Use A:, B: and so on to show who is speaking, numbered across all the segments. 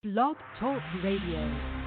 A: Blog Talk Radio.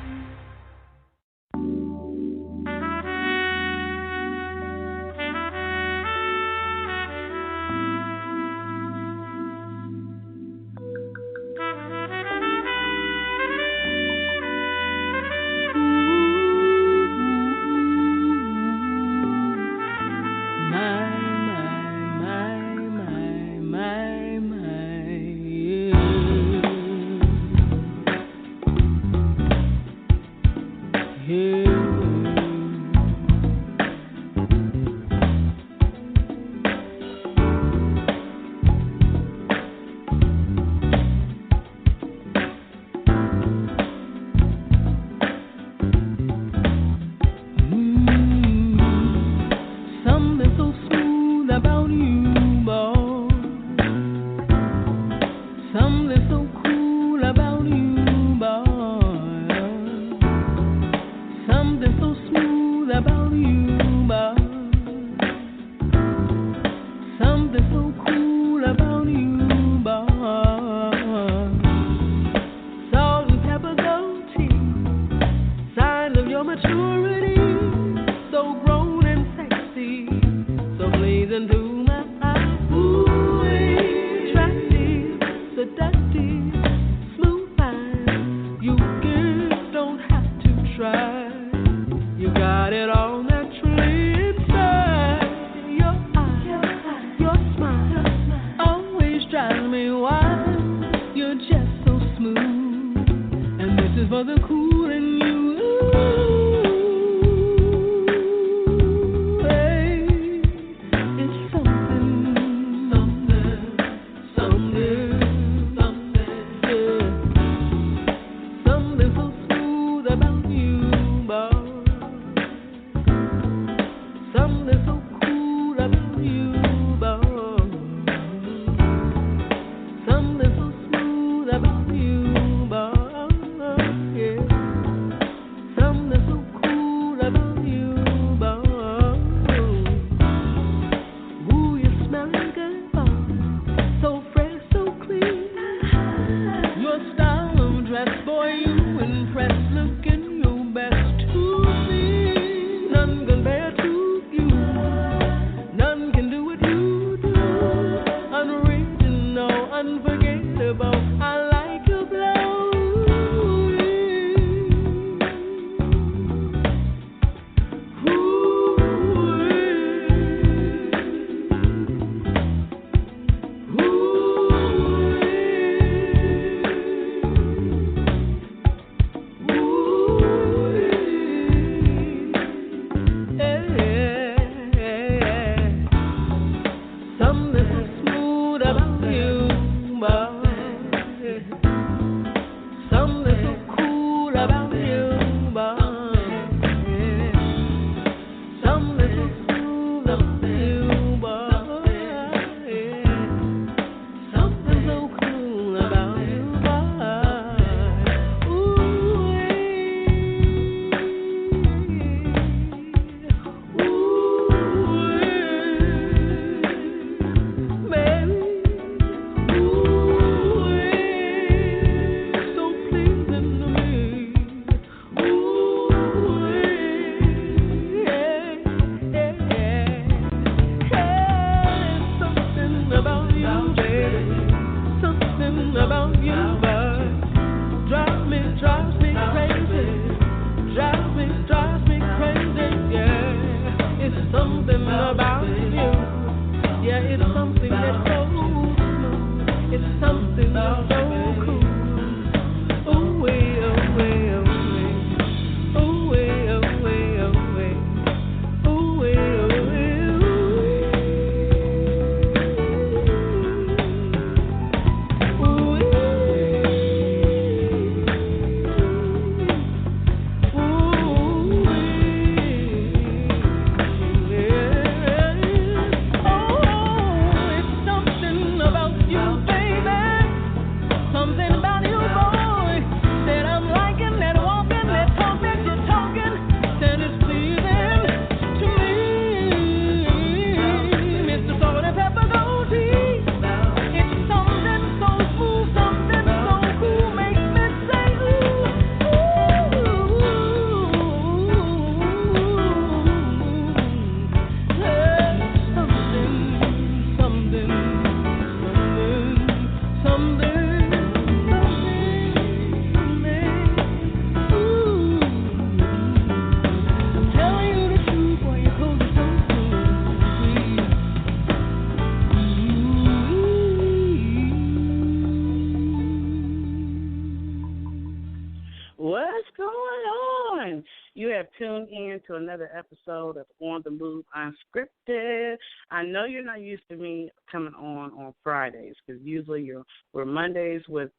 B: What's going on? You have tuned in to another episode of On the Move Unscripted. I know you're not used to me coming on Fridays because usually we're Mondays with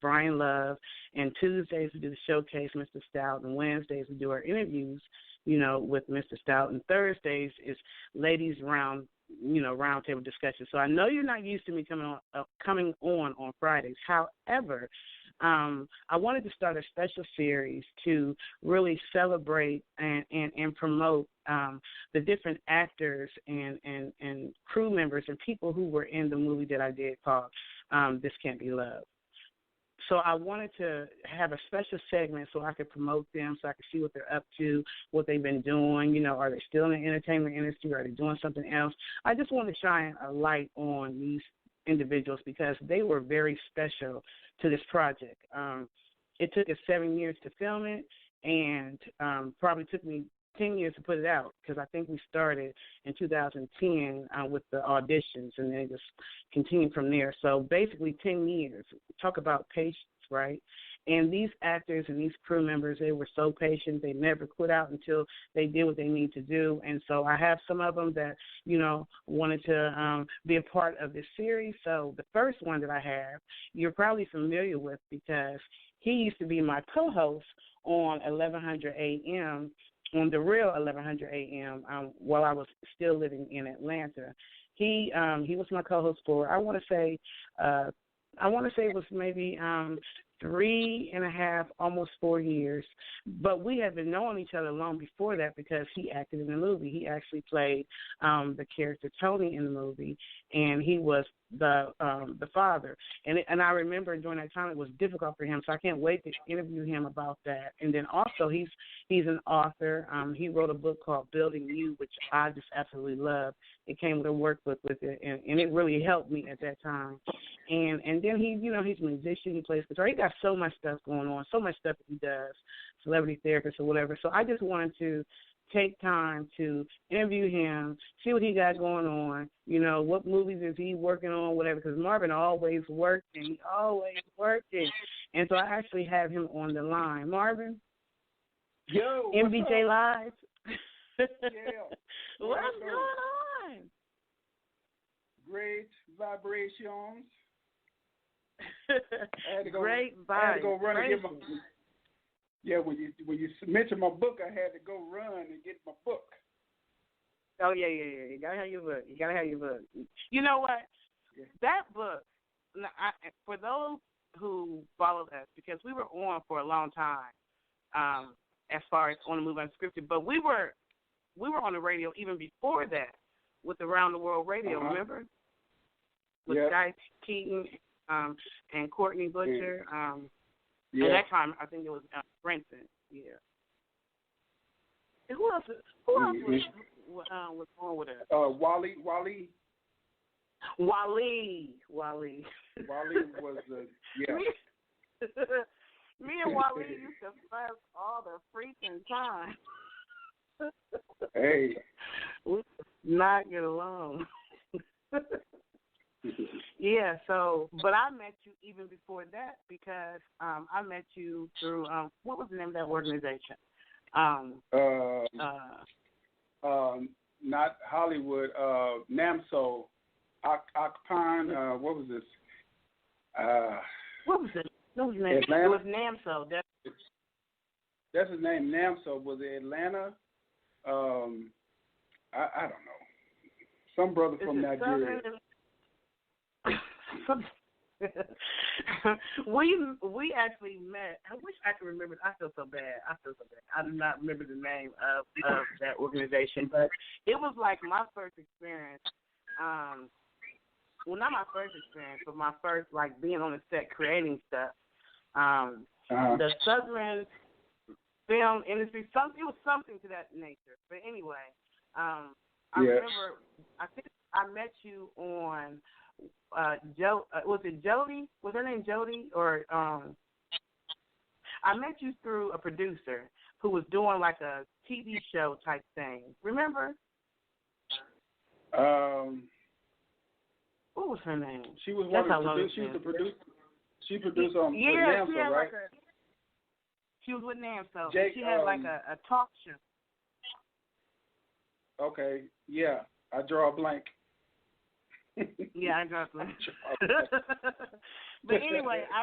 B: Brian Love, and Tuesdays we do the showcase, Mr. Stout, and Wednesdays we do our interviews, with Mr. Stout, and Thursdays is ladies roundtable discussion. So I know you're not used to me coming on Fridays. However, I wanted to start a special series to really celebrate and promote the different actors and crew members and people who were in the movie that I did called This Can't Be Love. So I wanted to have a special segment so I could promote them, so I could see what they're up to, what they've been doing. Are they still in the entertainment industry? Are they doing something else? I just want to shine a light on these individuals because they were very special to this project. It took us 7 years to film it, and probably took me 10 years to put it out because I think we started in 2010 with the auditions, and then just continued from there. So basically 10 years. Talk about patience, right? And these actors and these crew members, they were so patient. They never quit out until they did what they need to do. And so I have some of them that, wanted to be a part of this series. So the first one that I have, you're probably familiar with because he used to be my co-host on 1100 a.m., on the real 1100 a.m. While I was still living in Atlanta. He was my co-host for, I want to say it was maybe 3.5, almost 4 years. But we had been knowing each other long before that because he acted in the movie. He actually played the character Tony in the movie, and he was the father. And I remember during that time it was difficult for him, so I can't wait to interview him about that. And then also he's an author. He wrote a book called Building You, which I just absolutely love. It came with a workbook with it, and it really helped me at that time. And then he's a musician. He plays guitar. He got so much stuff going on, so much stuff that he does, celebrity therapist or whatever. So I just wanted to take time to interview him, see what he got going on, what movies is he working on, whatever, because Marvin always working. And so I actually have him on the line. Marvin?
C: Yo,
B: MBJ Live?
C: Yeah.
B: What's going on?
C: Great vibrations.
B: I had to go
C: run and get my. Yeah, when you mentioned my book, I had to go run and get my book.
B: Oh yeah. You gotta have your book. You know what? Yeah. That book. For those who followed us, because we were on for a long time, as far as On the Move Unscripted, but we were on the radio even before that with Around the World Radio. Uh-huh. Remember? With Guy Keaton and Courtney Butcher. Yeah. At that time, I think it was Brenton. Yeah. And who else was on with us?
C: Wally.
B: Wally
C: was yeah.
B: Me and Wally used to fuss all the freaking time.
C: Hey.
B: We could not get along. Yeah, but I met you even before that because I met you through, what was the name of that organization?
C: Not Hollywood, NAMSO, Occupying, what was this?
B: What was it? What was his name?
C: Atlanta?
B: It was NAMSO.
C: That's his name, NAMSO. Was it Atlanta? I don't know. Some brother from Nigeria.
B: We actually met. I wish I could remember. I feel so bad. I do not remember the name of that organization, but it was like my first experience. Well, not my first experience, but my first being on the set creating stuff. The Southern film industry. It was something to that nature. But anyway, I remember. I think I met you on. Was it Jody? Was her name Jody? Or I met you through a producer who was doing like a TV show type thing. Remember? What was her name?
C: She was one of the producers. She was the producer. She produced on NAMSO, right?
B: She was with Namso.
C: Jake,
B: She had like a talk show.
C: Okay, yeah. I draw a blank.
B: Yeah, I draw a blank. But anyway, I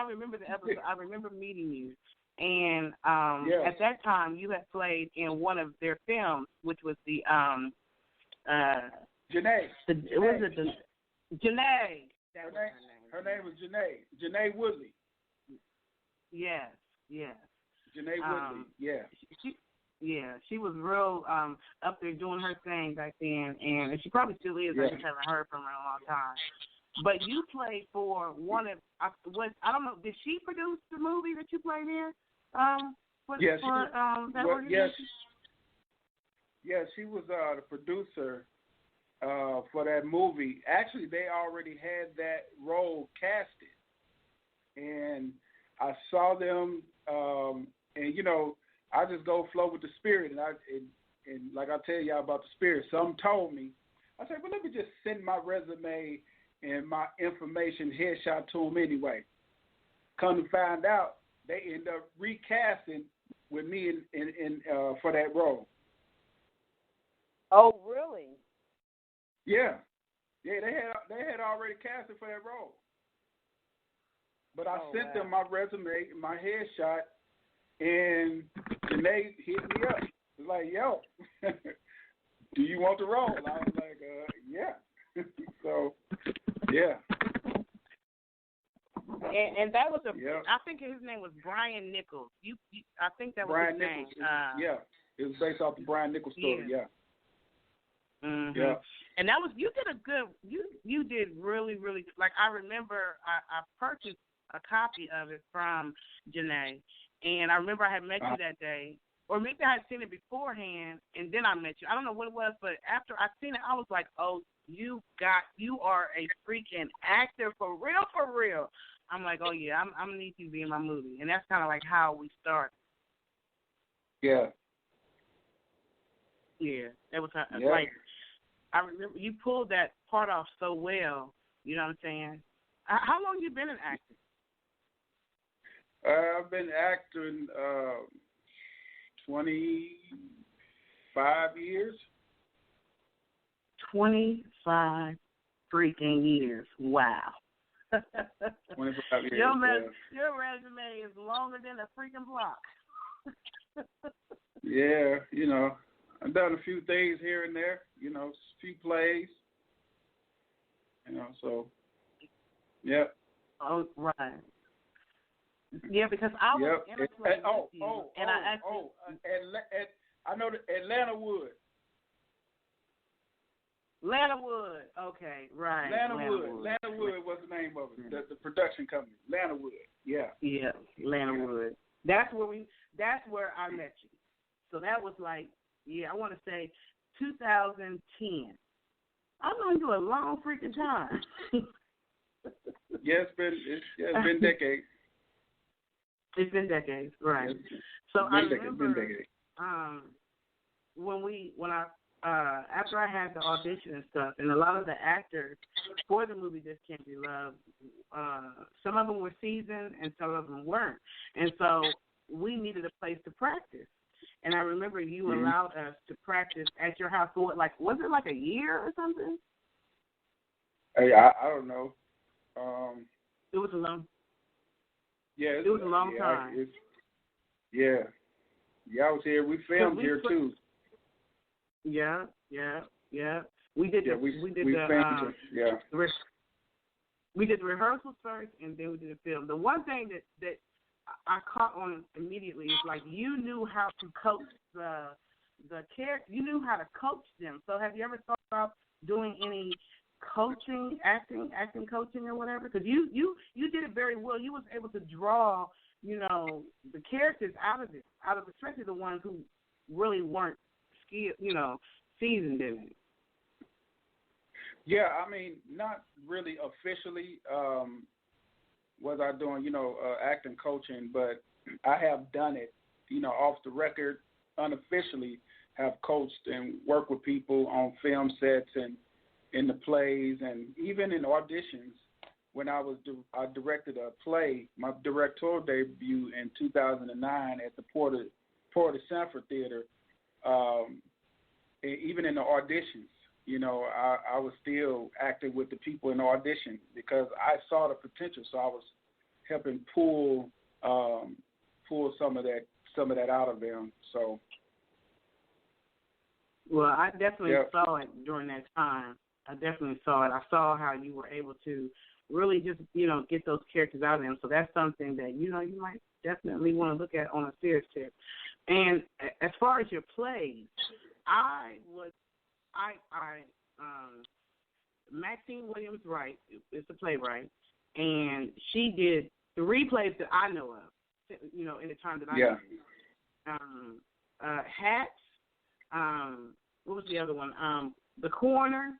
B: remember the episode. I remember meeting you. And at that time, you had played in one of their films, which was the
C: Janae.
B: Was it Janae?
C: Her name was Janae. Janae Woodley.
B: Yes.
C: Janae Woodley. Yeah.
B: She was real up there doing her thing back then, and she probably still is. I just haven't heard from her in a long time. But you played for one of I don't know. Did she produce the movie that you played in?
C: Yes.
B: That organization?
C: Yes, she was the producer for that movie. Actually, they already had that role casted, and I saw them, and I just go flow with the spirit, and like I tell y'all about the spirit. Some told me, I said, well, let me just send my resume and my information headshot to them anyway. Come to find out, they end up recasting with me in for that role.
B: Oh, really?
C: Yeah. They had already casted for that role. But I sent them my resume, my headshot, and they hit me up. It's like, yo, do you want the role? I was like, yeah. So, yeah.
B: And that was I think his name was Brian Nichols. I think that was
C: Brian
B: his
C: Nichols.
B: name.
C: It was based off the Brian Nichols story. Yeah.
B: Mm-hmm.
C: Yeah.
B: And that was you did really, really, like, I remember I purchased a copy of it from Janae, and I remember I had met you that day, or maybe I had seen it beforehand and then I met you. I don't know what it was, but after I seen it, I was like, oh, you are a freaking actor for real. I'm like, oh yeah, I'm gonna need you to be in my movie, and that's kind of like how we started.
C: Yeah.
B: Yeah, that was like, I remember you pulled that part off so well. You know what I'm saying? How long you been an actor?
C: I've been acting 25 years.
B: 25 freaking years. Wow.
C: 25 years.
B: Your resume is longer than a freaking block.
C: Yeah, I've done a few things here and there, a few plays, so, yeah.
B: Oh, right. Yeah, because I was in a play with you, and I actually...
C: I know that Atlanta Wood.
B: Okay, right.
C: Atlanta Wood was the name of it, the production company, Atlanta Wood, yeah. Yeah,
B: Atlanta Wood. That's where I met you. So that was like, I want to say 2010. I've known you a long freaking time.
C: It's been decades.
B: It's been decades, right? So I remember when I after I had the audition and stuff, and a lot of the actors for the movie This Can't Be Love, some of them were seasoned and some of them weren't, and so we needed a place to practice. And I remember you allowed us to practice at your house for was it like a year or something?
C: Hey, I don't know.
B: It was a long.
C: Yeah,
B: it was a long time.
C: I was here. We filmed here too.
B: Yeah. We did the rehearsals first, and then we did the film. The one thing that I caught on immediately is you knew how to coach the character. You knew how to coach them. So have you ever thought about doing any coaching, acting coaching or whatever? Because you did it very well. You was able to draw, the characters out of especially the ones who really weren't skilled, seasoned in it.
C: Yeah, I mean, not really officially was I doing, acting coaching, but I have done it, off the record, unofficially have coached and worked with people on film sets and in the plays and even in auditions. when I directed a play, my directorial debut in 2009 at the Port of Sanford Theater. Even in the auditions, I was still acting with the people in the audition because I saw the potential. So I was helping pull some of that out of them. So.
B: Well, I definitely saw it during that time. I definitely saw it. I saw how you were able to really just, get those characters out of them. So that's something that, you might definitely want to look at on a serious tip. And as far as your plays, Maxine Williams-Wright is the playwright, and she did 3 plays that I know of, in the time that I know. Hats, what was the other one? The Corner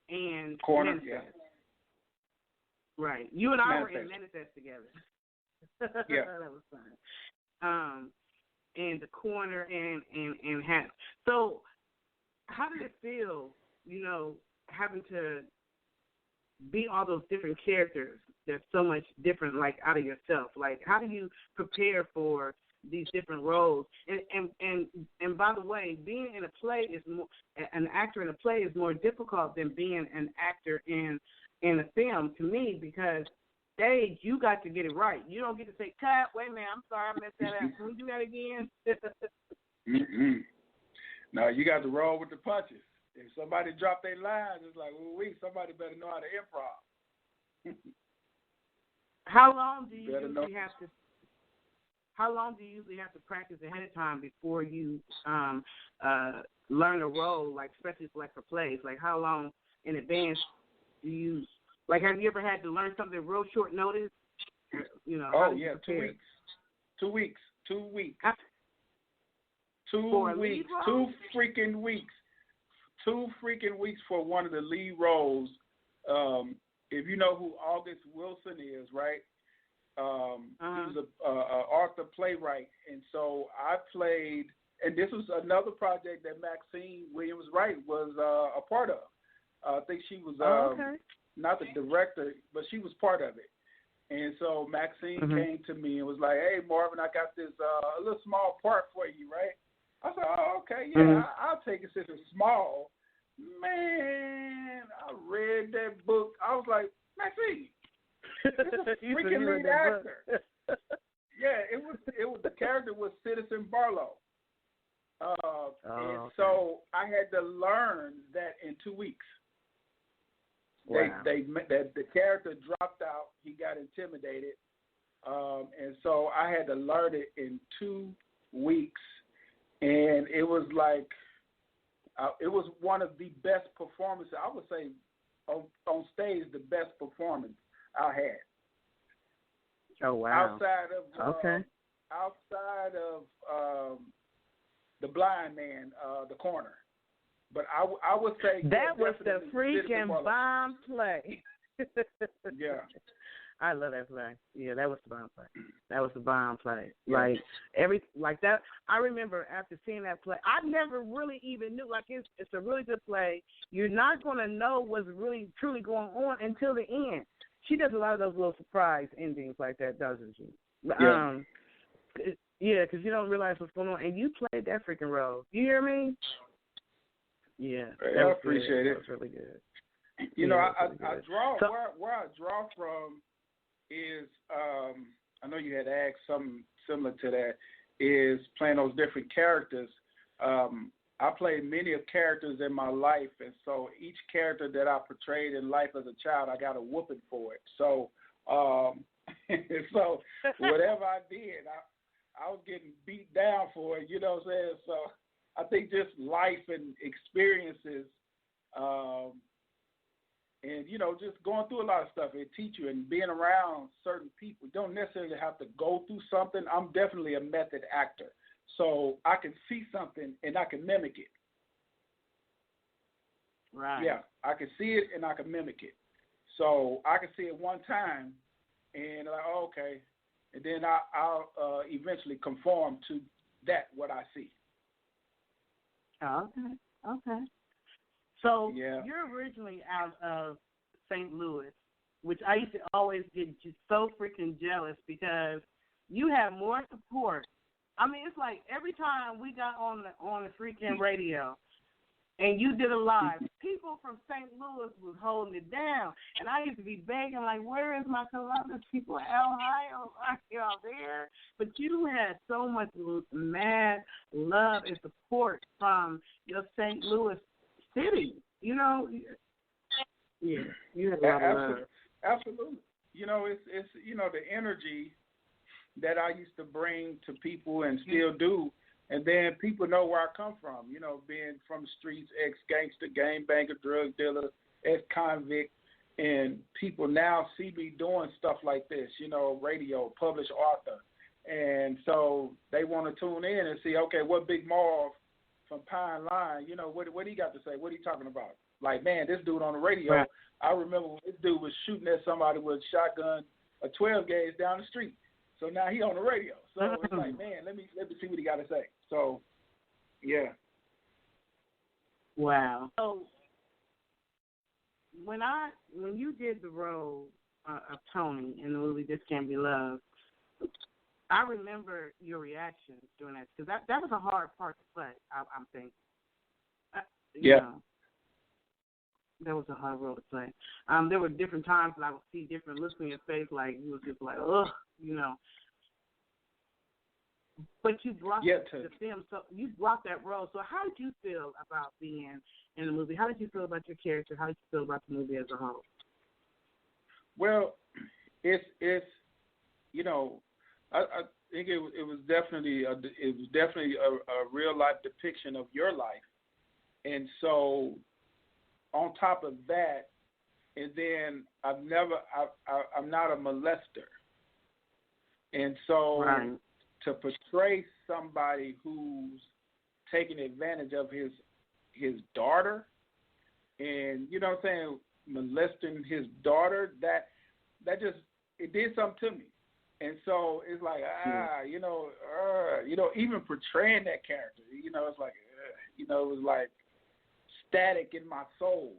B: and Manifest.
C: Yeah.
B: Right. You and I were in Manifest together.
C: Yeah.
B: That was fun. And The Corner and Hats. So how did it feel, having to be all those different characters that's so much different, like, out of yourself? Like, how do you prepare for these different roles? And by the way, being in a play is more, an actor in a play is more difficult than being an actor in a film, to me, because stage, you got to get it right. You don't get to say, cut, wait a minute, I'm sorry, I messed that up. Can we do that again?
C: No, you got to roll with the punches. If somebody drop their lines, it's like, somebody better know how to improv.
B: How long do you usually have to practice ahead of time before you learn a role, like, especially for plays? Like, how long in advance do you, like, have you ever had to learn something real short notice?
C: 2 weeks. 2 weeks. 2 weeks. 2 weeks. 2 freaking weeks. 2 freaking weeks for one of the lead roles. If you know who August Wilson is, right? He was a author playwright, and so I played. And this was another project that Maxine Williams-Wright was a part of. I think she was not the director, but she was part of it. And so Maxine came to me and was like, "Hey, Marvin, I got this a little small part for you, right?" I said, "Oh, okay, yeah, I'll take it since it's small." Man, I read that book. I was like, Maxine, this is a freaking lead actor. Yeah, it was the character was Citizen Barlow. So I had to learn that in 2 weeks. Wow. The character dropped out. He got intimidated, and so I had to learn it in 2 weeks. And it was like it was one of the best performances. I would say on stage, the best performance I had.
B: Oh wow!
C: Outside of the Blind Man, The Corner. But I would say
B: that was the freaking bomb play.
C: Yeah,
B: I love that play. Yeah, that was the bomb play. That was the bomb play. Yeah. Like that. I remember after seeing that play, I never really even knew. Like it's a really good play. You're not going to know what's really truly going on until the end. She does a lot of those little surprise endings like that, doesn't she?
C: Yeah.
B: Yeah, because you don't realize what's going on, and you played that freaking role. You hear me? Yeah,
C: I appreciate it.
B: That was really good.
C: I draw where I draw from is I know you had asked something similar to that, is playing those different characters. I played many of characters in my life, and so each character that I portrayed in life as a child, I got a whooping for it. So so whatever I did, I was getting beat down for it, you know what I'm saying? So I think just life and experiences, and, just going through a lot of stuff, it teach you, and being around certain people. You don't necessarily have to go through something. I'm definitely a method actor. So I can see something and I can mimic it.
B: Right.
C: Yeah, I can see it and I can mimic it. So I can see it one time and like, oh, okay. And then I'll eventually conform to that, what I see.
B: Okay. So you're originally out of St. Louis, which I used to always get just so freaking jealous because you have more support. I mean, it's like every time we got on the freaking radio and you did a live, people from St. Louis was holding it down. And I used to be begging, like, where is my Columbus people? Ohio, are y'all there? But you had so much mad love and support from your St. Louis city. You know, yeah, you had a lot of love.
C: Absolutely. You know, it's the energy that I used to bring to people and still do. And then people know where I come from, you know, being from the streets, ex-gangster, gang-banger, drug dealer, ex-convict. And people now see me doing stuff like this, you know, radio, published author. And so they want to tune in and see, okay, what Big Marv from Pine Line, you know, what he got to say? What he talking about? Like, man, this dude on the radio, right. I remember when this dude was shooting at somebody with a shotgun, a 12 gauge down the street. So now he on the radio. So it's like, man, let me see what he got to say. So, yeah.
B: Wow. So when you did the role of Tony in the movie This Can't Be Love, I remember your reactions during that because that was a hard part to play. I'm thinking.
C: Yeah.
B: Know, that was a hard role to play. There were different times that I would see different looks in your face, like you was just like, ugh, you know. But you brought the film, so you brought that role. So how did you feel about being in the movie? How did you feel about your character? How did you feel about the movie as a whole?
C: Well, it's you know, I think it was definitely a real life depiction of your life, and so on top of that, and then I'm not a molester, and so.
B: Right.
C: To portray somebody who's taking advantage of his daughter, and you know what I'm saying, molesting his daughter, that just it did something to me, and so it's like you know, even portraying that character, you know, it's like you know, it was like static in my soul,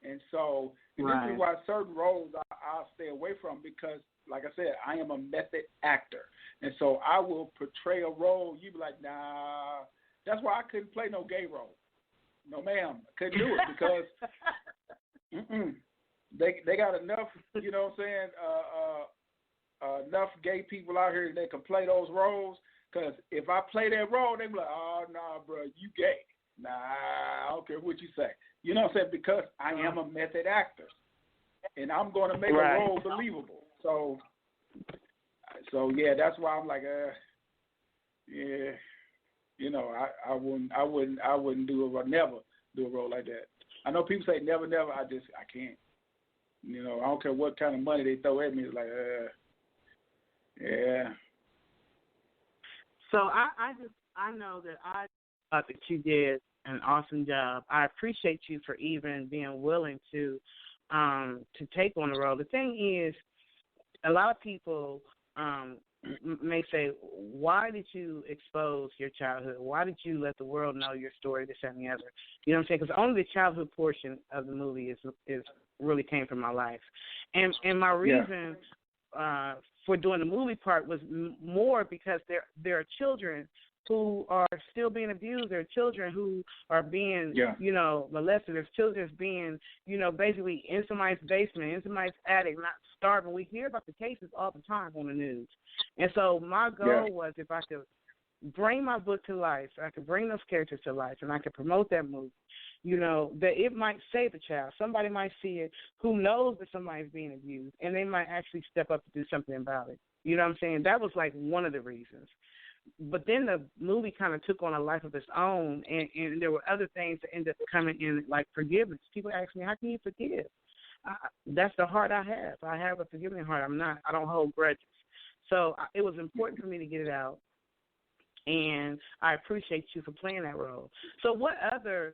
C: and so this is why certain roles I'll stay away from because. Like I said, I am a method actor. And so I will portray a role. You be like, nah. That's why I couldn't play no gay role. No, ma'am. I couldn't do it because they got enough, you know what I'm saying, enough gay people out here that can play those roles. Because if I play that role, they be like, oh, nah, bro, you gay. Nah, I don't care what you say. You know what I'm saying? Because I am a method actor. And I'm going to make a role believable. So yeah, that's why I'm like, yeah, you know, I wouldn't never do a role like that. I know people say never. I can't. You know, I don't care what kind of money they throw at me. It's like, yeah.
B: So I know that I thought that you did an awesome job. I appreciate you for even being willing to take on the role. The thing is, a lot of people may say, why did you expose your childhood? Why did you let the world know your story, this, and the other? You know what I'm saying? Because only the childhood portion of the movie is really came from my life. And my reason for doing the movie part was more because there are children who are still being abused. There are children who are being, you know, molested. There's children being, you know, basically in somebody's basement, in somebody's attic, not starving. We hear about the cases all the time on the news. And so my goal was if I could bring my book to life, I could bring those characters to life, and I could promote that movie, you know, that it might save a child. Somebody might see it who knows that somebody's being abused, and they might actually step up to do something about it. You know what I'm saying? That was like one of the reasons. But then the movie kind of took on a life of its own, and there were other things that ended up coming in, like forgiveness. People ask me, how can you forgive? That's the heart I have. I have a forgiving heart. I don't hold grudges. So it was important for me to get it out, and I appreciate you for playing that role. So what other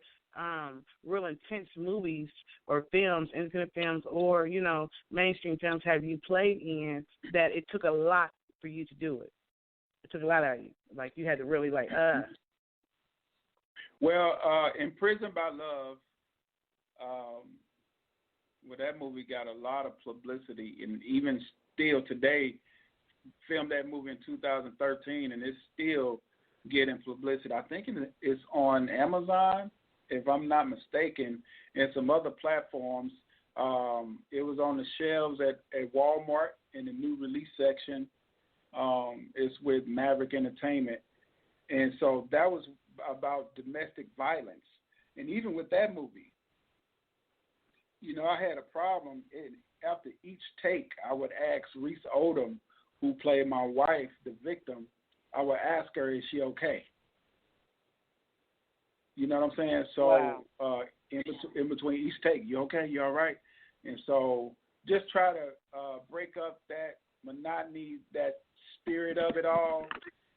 B: real intense movies or films, independent films, or, you know, mainstream films have you played in that it took a lot for you to do it? It took a lot out of you. Like, you had to really, like,
C: Well, in Prison by Love, Well, that movie got a lot of publicity, and even still today, filmed that movie in 2013, and it's still getting publicity. I think it's on Amazon, if I'm not mistaken, and some other platforms. It was on the shelves at Walmart in the new release section. It's with Maverick Entertainment. And so that was about domestic violence. And even with that movie, you know, I had a problem. After each take, I would ask Reese Odom, who played my wife, the victim, I would ask her, is she okay? You know what I'm saying? So
B: wow.
C: In between each take, you okay? You all right? And so just try to break up that monotony, that spirit of it all,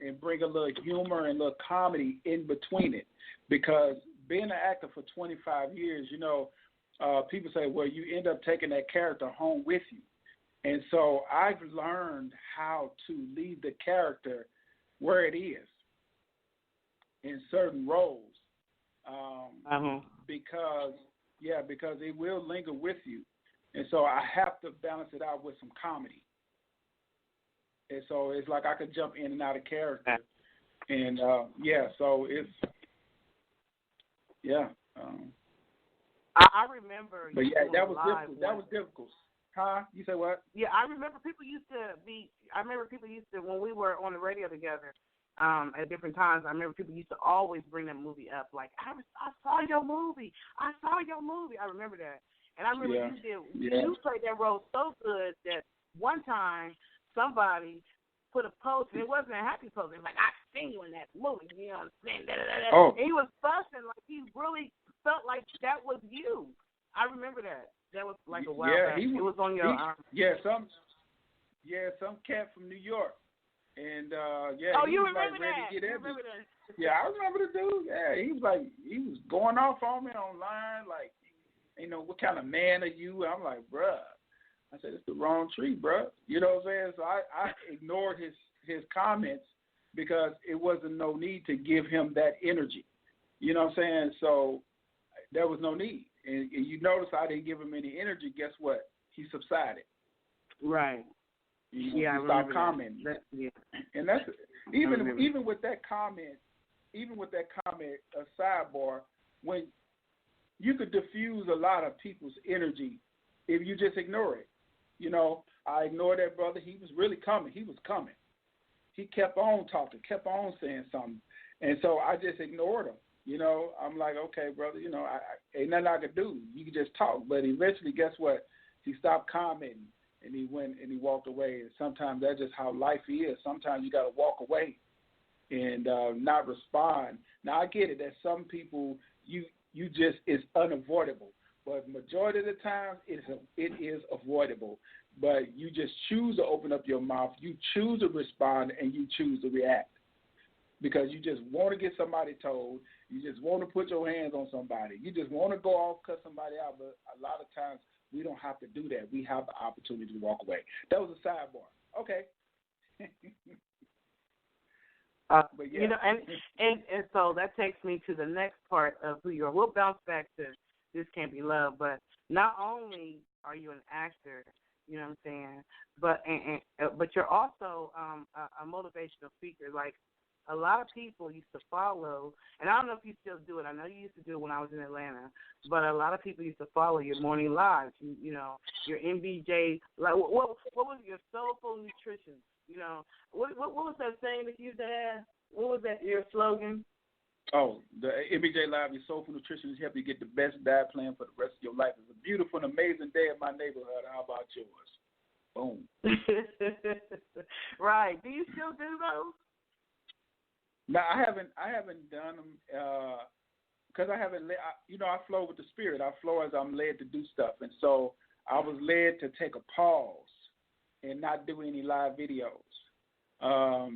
C: and bring a little humor and a little comedy in between it. Because being an actor for 25 years, you know, people say, well, you end up taking that character home with you. And so I've learned how to leave the character where it is in certain roles. Because it will linger with you. And so I have to balance it out with some comedy. And so it's like I could jump in and out of character. And, so it's,
B: I remember.
C: But, that was difficult. That was difficult. Huh? You say what?
B: Yeah, I remember people used to, when we were on the radio together, at different times, I remember people used to always bring that movie up. Like, I saw your movie. I remember that. And I remember you played that role so good that one time somebody put a post, and it wasn't a happy post. It was like, I seen you in that movie. You know what I'm saying? Oh. And he was fussing like he really felt like that was you. I remember that. That was like a while back. It was on your some cat from New York. And
C: you remember that? Yeah, I remember the dude. Yeah, he was going off on me online, like, you know, what kind of man are you? I'm like, bruh. I said, it's the wrong tree, bruh. You know what I'm saying? So I ignored his comments because it wasn't no need to give him that energy. You know what I'm saying? So there was no need. And you notice I didn't give him any energy. Guess what? He subsided.
B: Right.
C: He stopped commenting. And that's even with that comment, a sidebar, when you could diffuse a lot of people's energy if you just ignore it. You know, I ignored that brother. He was really coming. He was coming. He kept on talking, kept on saying something. And so I just ignored him. You know, I'm like, okay, brother, you know, I ain't nothing I could do. You can just talk. But eventually, guess what? He stopped commenting. And he went and he walked away. And sometimes that's just how life is. Sometimes you got to walk away and not respond. Now, I get it that some people, you just, it's unavoidable. But majority of the time, it is avoidable. But you just choose to open up your mouth. You choose to respond, and you choose to react. Because you just want to get somebody told. You just want to put your hands on somebody. You just want to go off, cut somebody out. But a lot of times, we don't have to do that. We have the opportunity to walk away. That was a sidebar. Okay.
B: But yeah. You know, and so that takes me to the next part of who you are. We'll bounce back to This Can't Be Love, but not only are you an actor, you know what I'm saying, but you're also a motivational speaker. Like, a lot of people used to follow, and I don't know if you still do it. I know you used to do it when I was in Atlanta, but a lot of people used to follow your morning lives. You know, your MBJ. Like, what was your soulful nutrition? You know, what was that saying that you used to have? What was that, your slogan?
C: Oh, the MBJ Live, your soulful nutrition is helping you get the best diet plan for the rest of your life. It's a beautiful and amazing day in my neighborhood. How about yours? Boom.
B: Right. Do you still do those?
C: No, I haven't done them because I haven't. I flow with the spirit. I flow as I'm led to do stuff, and so I was led to take a pause and not do any live videos.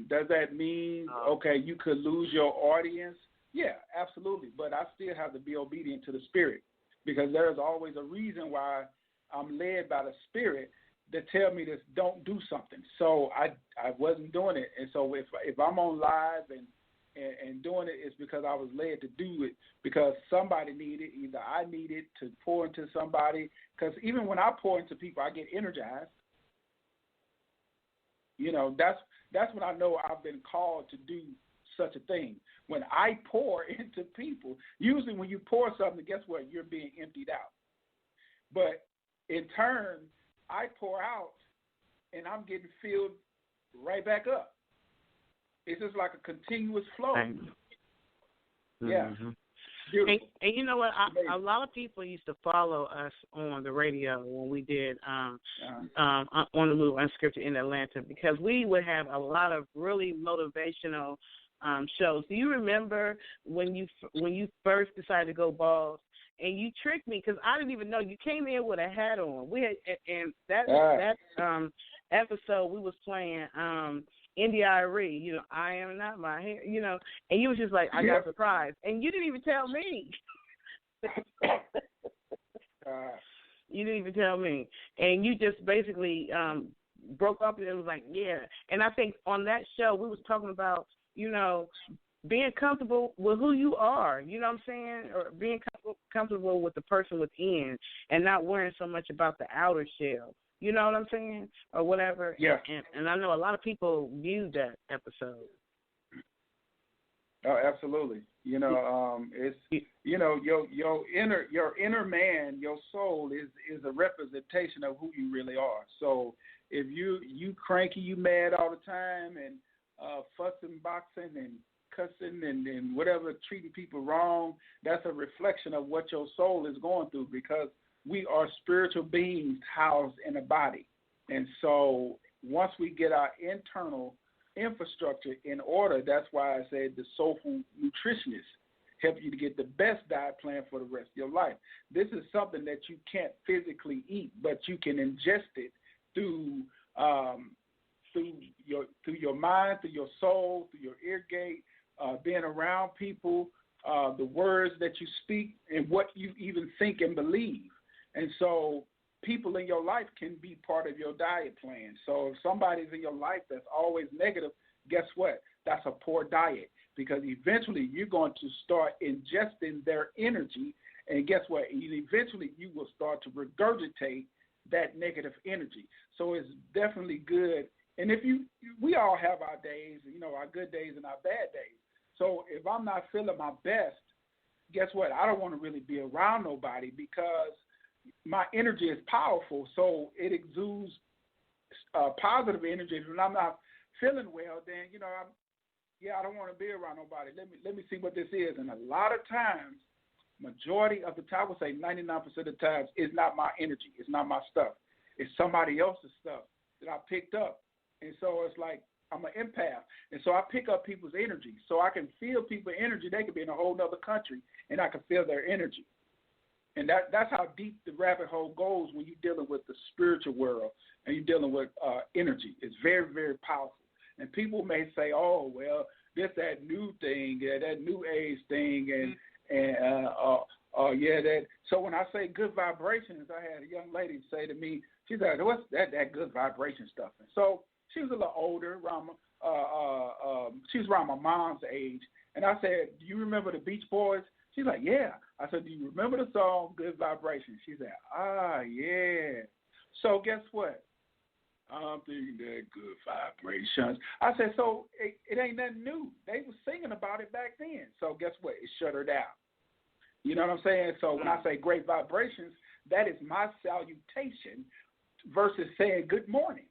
C: Does that mean okay, you could lose your audience? Yeah, absolutely. But I still have to be obedient to the spirit because there's always a reason why I'm led by the spirit to tell me to don't do something. So I wasn't doing it, and so if I'm on live and and doing it is because I was led to do it because somebody needed, either I needed to pour into somebody, because even when I pour into people, I get energized. You know, that's when I know I've been called to do such a thing. When I pour into people, usually when you pour something, guess what? You're being emptied out. But in turn, I pour out, and I'm getting filled right back up. It's just like a continuous flow. Yeah.
B: And you know what? A lot of people used to follow us on the radio when we did On the Move Unscripted in Atlanta, because we would have a lot of really motivational shows. Do you remember when you first decided to go bald? And you tricked me because I didn't even know you came in with a hat on. We had, and that episode we was playing NDIRE, you know, I am not my hair, you know, and you was just like, I got surprised, and you didn't even tell me. You didn't even tell me, and you just basically broke up and it was like, yeah. And I think on that show we was talking about, you know, being comfortable with who you are, you know what I'm saying, or being comfortable with the person within, and not worrying so much about the outer shell. You know what I'm saying? Or whatever.
C: Yeah.
B: And I know a lot of people viewed that episode.
C: Oh, absolutely. You know, it's, you know, your inner man, your soul is a representation of who you really are. So if you cranky, you mad all the time and fussing, boxing, and cussing and whatever, treating people wrong, that's a reflection of what your soul is going through, because we are spiritual beings housed in a body. And so once we get our internal infrastructure in order, that's why I said the soulful nutritionists help you to get the best diet plan for the rest of your life. This is something that you can't physically eat, but you can ingest it through your mind, through your soul, through your ear gate, being around people, the words that you speak, and what you even think and believe. And so people in your life can be part of your diet plan. So if somebody's in your life that's always negative, guess what? That's a poor diet, because eventually you're going to start ingesting their energy, and guess what? Eventually you will start to regurgitate that negative energy. So it's definitely good. And we all have our days, you know, our good days and our bad days. So if I'm not feeling my best, guess what? I don't want to really be around nobody, because my energy is powerful. So it exudes positive energy. When I'm not feeling well, then, you know, I don't want to be around nobody. Let me see what this is. And a lot of times, majority of the time, I would say 99% of the times, it's not my energy. It's not my stuff. It's somebody else's stuff that I picked up. And so it's like I'm an empath. And so I pick up people's energy. So I can feel people's energy. They could be in a whole other country, and I can feel their energy. And that's how deep the rabbit hole goes when you're dealing with the spiritual world and you're dealing with energy. It's very, very powerful. And people may say, oh, well, this, that new thing, that new age thing, that. So when I say good vibrations, I had a young lady say to me, she said, what's that good vibration stuff? And so she was a little older, she was around my mom's age. And I said, do you remember the Beach Boys? She's like, yeah. I said, do you remember the song Good Vibrations? She said, yeah. So guess what? I'm thinking that good vibrations. I said, so it ain't nothing new. They were singing about it back then. So guess what? It shut her down. You know what I'm saying? So when I say great vibrations, that is my salutation versus saying good morning.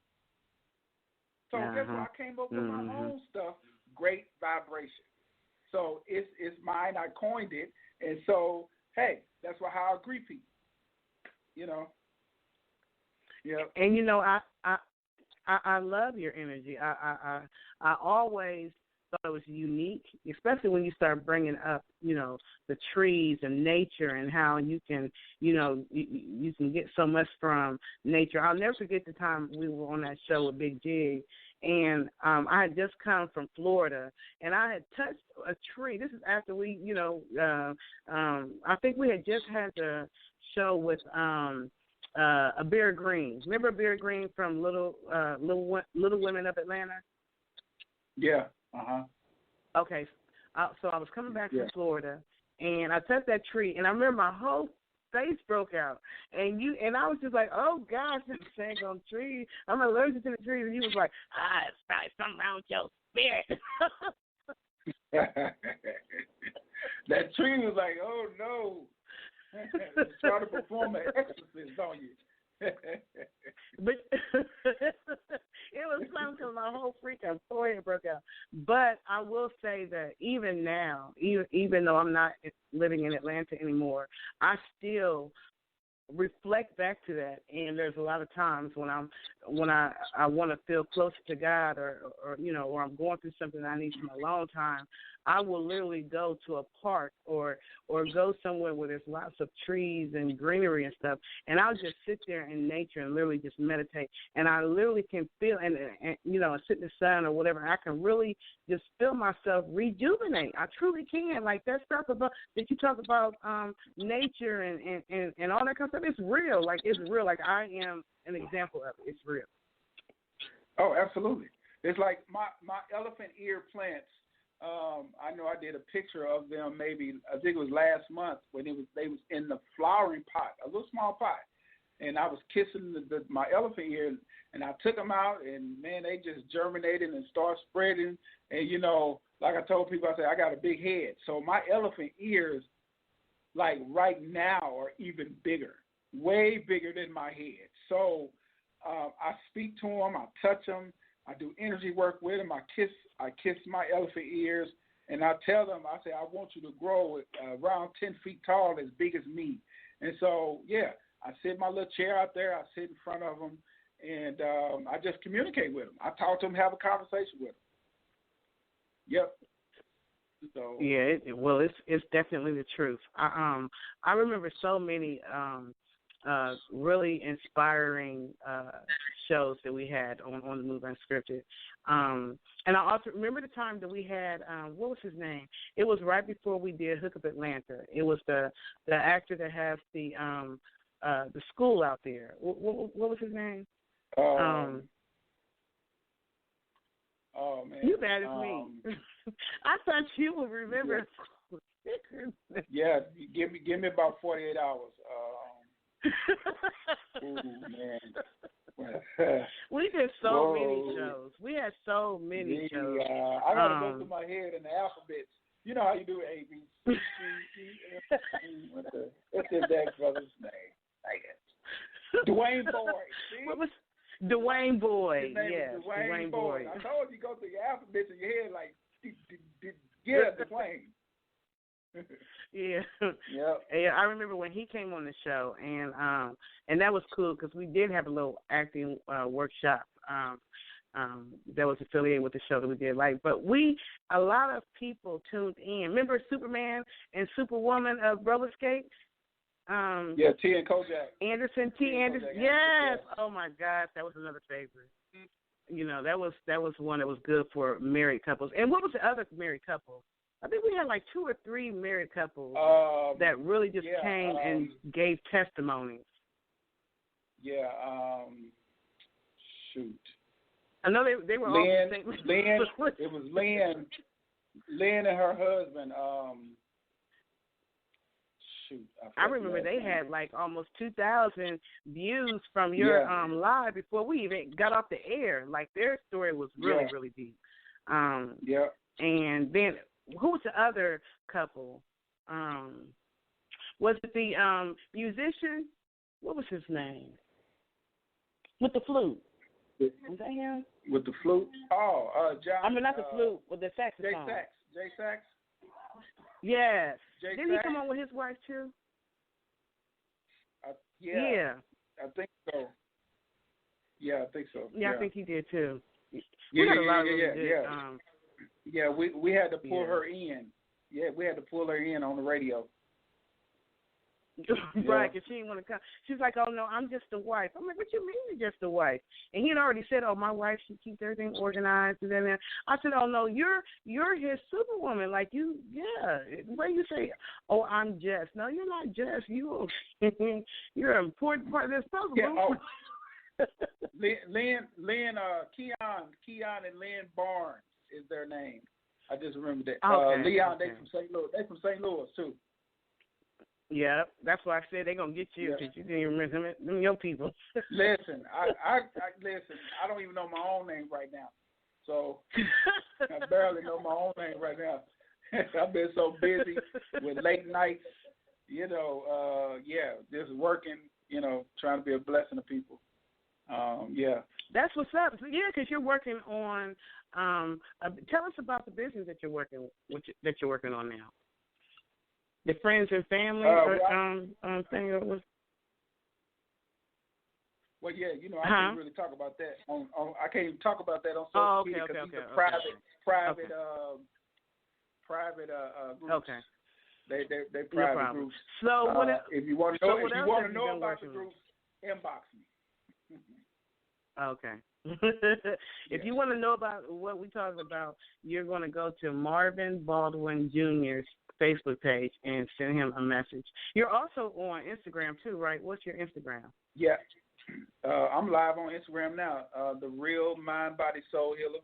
C: So guess what? I came up with my own stuff, great vibration. So it's mine. I coined it. And so, hey, that's how I greet people, you know. Yeah.
B: And, you know, I love your energy. I always thought it was unique, especially when you start bringing up, you know, the trees and nature and how you can, you know, you can get so much from nature. I'll never forget the time we were on that show with Big Jig, and I had just come from Florida, and I had touched a tree. This is after we, you know, I think we had just had the show with a Bear Green. Remember Bear Green from Little Women of Atlanta?
C: Yeah.
B: Okay. So I was coming back from Florida, and I touched that tree, and I remember my whole face broke out, and I was just like, oh gosh, this thing on trees. I'm allergic to the trees, and he was like, it's probably something wrong with your spirit.
C: That tree was like, oh no, trying to perform an exorcist on you.
B: But it was fun because my whole freaking forehead broke out. But I will say that even now, even though I'm not living in Atlanta anymore, I still reflect back to that, and there's a lot of times when I want to feel closer to God, or I'm going through something I need some alone time, I will literally go to a park or go somewhere where there's lots of trees and greenery and stuff, and I'll just sit there in nature and literally just meditate, and I literally can feel and sit in the sun or whatever. I can really just feel myself rejuvenate. I truly can. Like that stuff about that you talk about, nature and all that kind of stuff. It's real. Like it's real. Like I am an example of it. It's real.
C: Oh, absolutely. It's like my elephant ear plants. I know I did a picture of them maybe, I think it was last month, when they was in the flowering pot, a little small pot, and I was kissing my elephant ear, and I took them out, and man, they just germinated and started spreading. And like I told people, I said I got a big head, so my elephant ears, like right now, are even bigger, way bigger than my head. So I speak to them, I touch them, I do energy work with them. I kiss my elephant ears, and I tell them, I say, I want you to grow around 10 feet tall, as big as me. And so, I sit in my little chair out there. I sit in front of them, and I just communicate with them. I talk to them, have a conversation with them. Yep. So
B: it's definitely the truth. I remember so many really inspiring shows that we had on the Move Unscripted. And I also remember the time that we had, what was his name? It was right before we did Hook Up Atlanta. It was the actor that has the school out there. What was his name?
C: Oh man,
B: you bad as me. I thought you would remember.
C: Yeah, give me about 48 hours. Ooh, man.
B: We did so many shows. We had so many shows.
C: I gotta go through my head in the alphabets. You know how you do A, B, C, D, E, F, G. What's his next brother's name? Dwayne Boyd. See?
B: What was Dwayne Boyd?
C: His name
B: Yes,
C: is Dwayne
B: Boyd.
C: I told you go through your alphabets in your head like get Dwayne.
B: Yeah.
C: Yep.
B: Yeah, I remember when he came on the show, and that was cool because we did have a little acting workshop that was affiliated with the show that we did. But a lot of people tuned in. Remember Superman and Superwoman of Roller Skate?
C: Yeah, T and Kojak.
B: Anderson.
C: Kojak,
B: Yes. Oh my gosh, that was another favorite. That was one that was good for married couples. And what was the other married couple? I think we had like 2 or 3 married couples that really just came and gave testimonies.
C: Yeah. Shoot.
B: I know they were all the same.
C: Lynn. It was Lynn. Lynn and her husband. Shoot. I
B: remember they had like almost 2,000 views from your live before we even got off the air. Like their story was really really deep.
C: Yeah.
B: And then. Who was the other couple? Was it the musician? What was his name? With the flute. Was that him?
C: With the flute? Oh, John.
B: I mean, not the flute, with the saxophone.
C: Jay Sax?
B: Yes.
C: Jay
B: Didn't he come on with his wife, too?
C: Yeah. I think so. Yeah, I think so.
B: Yeah, I think he did, too.
C: We
B: had a lot of really good,
C: yeah, we had to pull her in. Yeah, we had to pull her in on the radio.
B: Right, because she didn't want to come. She's like, oh, no, I'm just a wife. I'm like, what you mean you're just a wife? And he had already said, oh, my wife, she keeps everything organized. And then I said, oh, no, you're his superwoman. Like, what do you say? Oh, I'm just. No, you're not just. You're an important part of this puzzle.
C: Yeah, Keon and Lynn Barnes is their name. I just remember that.
B: Okay,
C: Leon,
B: okay.
C: they from St. Louis. They from St. Louis too.
B: Yeah, that's why I said they're gonna get you because you didn't even remember them your people.
C: Listen, I listen. I don't even know my own name right now, so I barely know my own name right now. I've been so busy with late nights, just working, trying to be a blessing to people.
B: That's what's up. So, yeah, because you're working on. Tell us about the business that you're working on now. The friends and family thing.
C: Well, yeah, I can't really talk about that. I can't even talk about that on social media because it's a private groups.
B: Okay.
C: They private groups.
B: So
C: if you want to know about the groups, inbox me.
B: Okay. If you want to know about what we're talking about, you're going to go to Marvin Baldwin Jr.'s Facebook page and send him a message. You're also on Instagram too, right? What's your Instagram?
C: Yeah. I'm live on Instagram now. The Real Mind, Body, Soul Healer.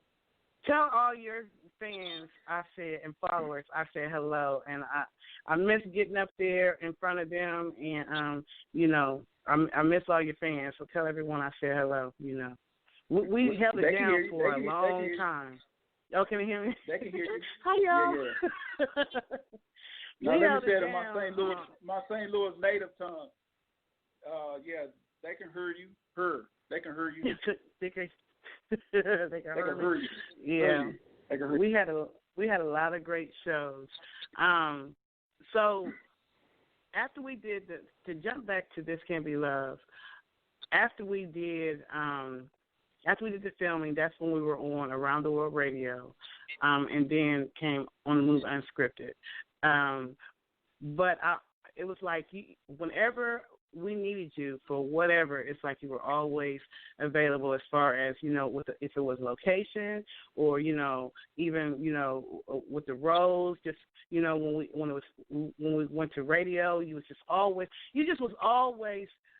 B: Tell all your fans and followers I said hello, and I miss getting up there in front of them, and I miss all your fans. So tell everyone I said hello. We held it down for a long time. Oh, can you hear me?
C: They can hear you.
B: Hi, y'all.
C: Yeah. Now, let me say it in my St. Louis native tongue. They can hear you. They can hear you.
B: They can hear you. Yeah.
C: They can hear you.
B: We had a lot of great shows. So after we did to jump back to This Can't Be Love, after we did the filming, that's when we were on Around the World Radio, and then came On the Move Unscripted. But it was like whenever we needed you for whatever, it's like you were always available as far as, if it was location or, even, with the roles, just, when we went to radio, you was always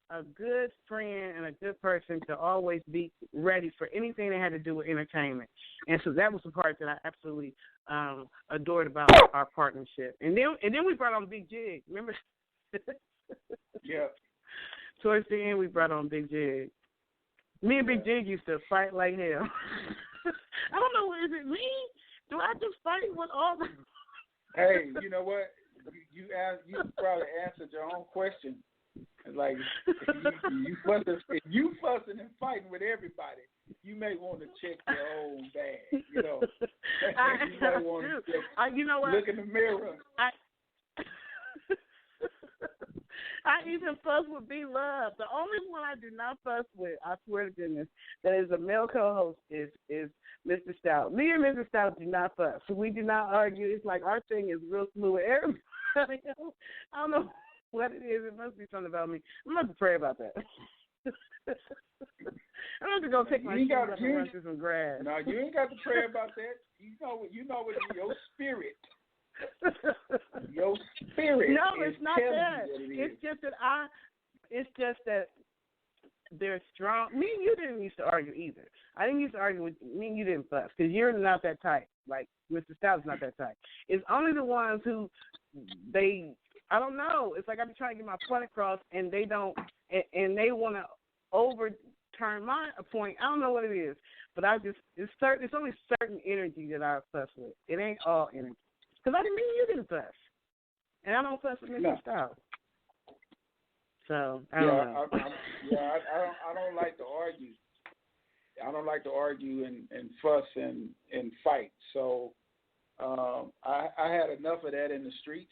B: a good friend and a good person to always be ready for anything that had to do with entertainment. And so that was the part that I absolutely adored about our partnership. And then we brought on Big Jig. Remember?
C: Yeah.
B: Towards the end, we brought on Big Jig. Me and Big Jig used to fight like hell. I don't know, is it me? Do I just fight with all the...
C: Hey, you know what? You probably answered your own question. Like, if you fussing and fighting with everybody, you may want to check your own bag, You might want to look in the mirror.
B: I even fuss with B Love. The only one I do not fuss with, I swear to goodness, that is a male co-host is Mr. Stout. Me and Mr. Stout do not fuss. So we do not argue. It's like our thing is real smooth with everybody else. I don't know what it is. It must be something about me. I'm going to pray about that. I'm going to go take my shoes off and run through some grass.
C: No, you ain't got to pray about that. You know what your spirit. Your spirit.
B: No, it's not that. It's just that they're strong. Me and you didn't used to argue either. I didn't used to argue with me and you didn't fuss because you're not that type. Like Mr. Stout's not that type. It's only the ones who I don't know. It's like I've been trying to get my point across and they don't, and they want to overturn my point. I don't know what it is, but it's only certain energy that I fuss with. It ain't all energy. Because I didn't mean you didn't fuss. And I don't fuss with Mr. Stout. So, I don't know.
C: I don't like to argue. I don't like to argue and fuss and fight. So, I had enough of that in the streets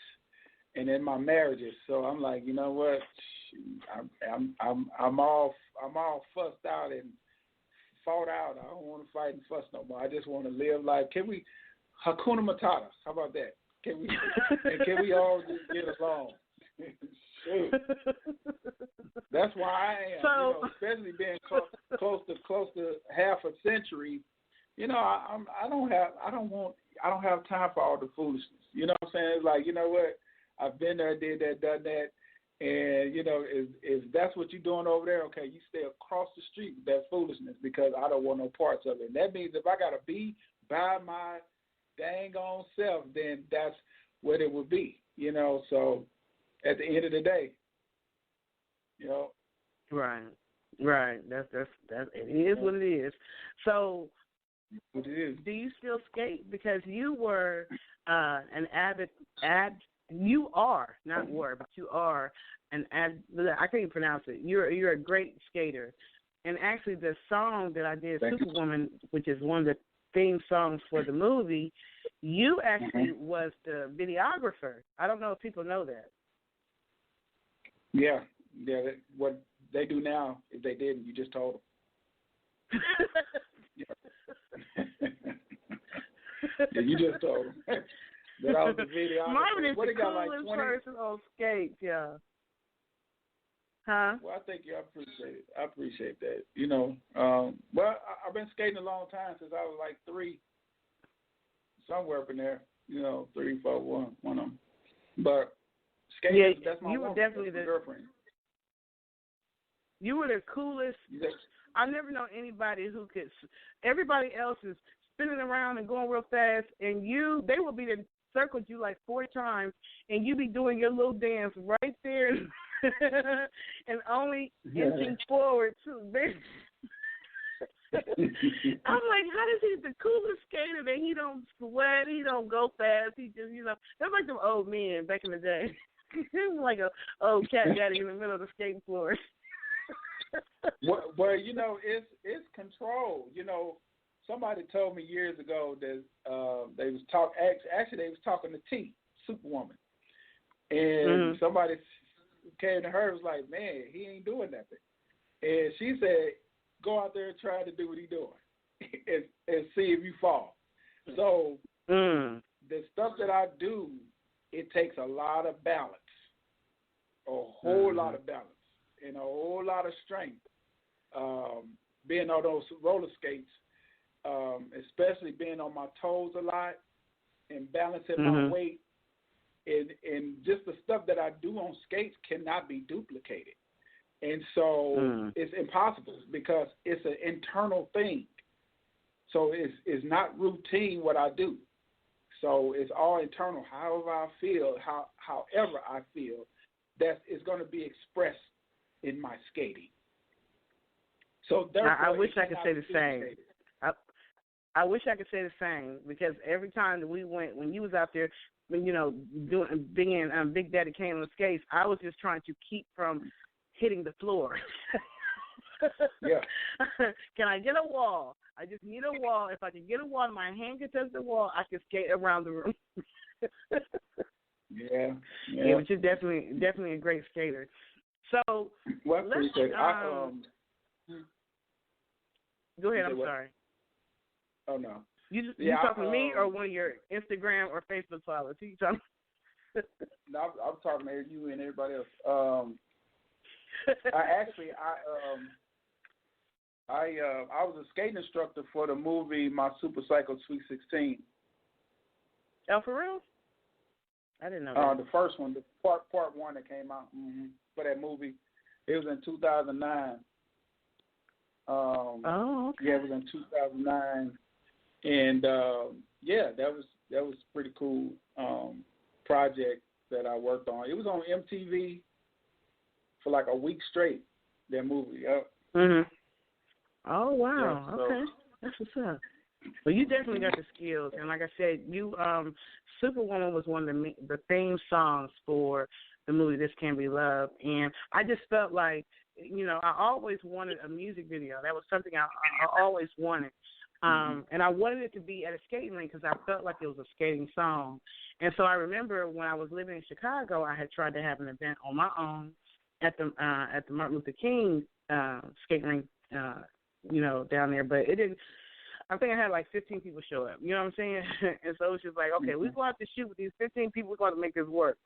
C: and in my marriages. So I'm like, you know what? I'm all fussed out and fought out. I don't want to fight and fuss no more. I just want to live life. Can we Hakuna Matata? How about that? Can we all just get along? Shoot. That's why I am.
B: So,
C: especially being close to half a century. I don't have time for all the foolishness. You know what I'm saying? It's like, you know what? I've been there, did that, done that, and if that's what you're doing over there, okay, you stay across the street with that foolishness because I don't want no parts of it. And that means if I gotta be by my dang on self, then that's what it would be, you know. So at the end of the day, you know.
B: Right. That's it is what it is. So,
C: What it is.
B: do you still skate? Because you were an you are not were, but you are I can't even pronounce it. You're a great skater, and actually the song that I did,
C: Thank
B: Superwoman, which is one of the theme songs for the movie, you actually was the videographer. I don't know if people know that.
C: Yeah. What they do now, if they didn't, you just told them. Yeah, you just told them. That I was the videographer.
B: Marvin is
C: what
B: the
C: got,
B: coolest
C: like,
B: person on skates, yeah. Huh?
C: Well, I think I appreciate it. I appreciate that. You know, I've been skating a long time since I was like 3, somewhere up in there. You know, 3, 4, 1 of them. But skating, that's my
B: you were
C: woman,
B: definitely
C: that's my girlfriend.
B: You were the coolest. I never known anybody who could. Everybody else is spinning around and going real fast, and they will be there, circled you like 4 times, and you be doing your little dance right there, and only inching forward too. I'm like, how does he the coolest skater that he don't sweat, he don't go fast, he just that's like them old men back in the day. Like a old cat daddy in the middle of the skating floor.
C: Well, it's control. Somebody told me years ago that they was talking to T, Superwoman, and somebody came to her and was like, "Man, he ain't doing nothing," and she said, "Go out there and try to do what he's doing, and see if you fall." So the stuff that I do, it takes a lot of balance, a whole lot of balance. And a whole lot of strength, being on those roller skates, especially being on my toes a lot and balancing my weight. And just the stuff that I do on skates cannot be duplicated. And so it's impossible because it's an internal thing. So it's not routine what I do. So it's all internal. However I feel, however I feel, that is going to be expressed in my skating. So
B: I wish I could say the same. I wish I could say the same because every time that we went, when you was out there, being Big Daddy Kane on the skates, I was just trying to keep from hitting the floor.
C: Yeah.
B: Can I get a wall? I just need a wall. If I can get a wall and my hand can touch the wall, I can skate around the room.
C: Yeah,
B: but you're definitely a great skater. So
C: well,
B: let's go ahead. I'm
C: what?
B: sorry.
C: Oh no.
B: You talking to me or one of your Instagram or Facebook followers? Who you talking?
C: No, I'm talking to you and everybody else. I was a skating instructor for the movie My Super Psycho Sweet 16.
B: Oh, for real? I didn't know that.
C: The first one, the part 1 that came out for that movie, it was in 2009.
B: Okay.
C: Yeah, it was in 2009, and that was pretty cool project that I worked on. It was on MTV for like a week straight. That movie. Yep.
B: Oh wow.
C: Yeah, so,
B: okay, that's what's up. Well, you definitely got the skills, and like I said, you Superwoman was one of the theme songs for the movie This Can Be Love, and I just felt like, I always wanted a music video. That was something I always wanted, and I wanted it to be at a skating rink because I felt like it was a skating song. And so I remember when I was living in Chicago, I had tried to have an event on my own at the Martin Luther King skating rink, down there, but it didn't. I think I had like 15 people show up. You know what I'm saying? And so it's just like, okay, we're going to have to shoot with these 15 people. We're going to make this work.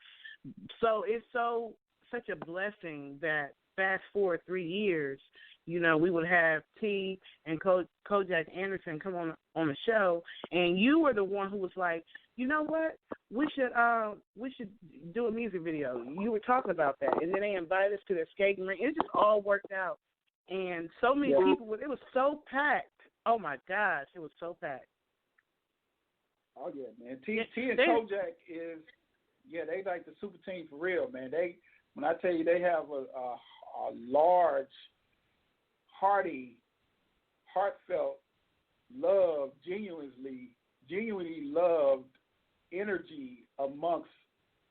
B: So it's such a blessing that fast forward 3 years, we would have T and Kojak Anderson come on the show, and you were the one who was like, you know what? We should do a music video. You were talking about that, and then they invited us to their skating rink. It just all worked out, and so many people. It was so packed. Oh my gosh, it was so packed.
C: Oh yeah, man. T and Kojak is, they like the super team for real, man. When I tell you they have a large, hearty, heartfelt love, genuinely loved energy amongst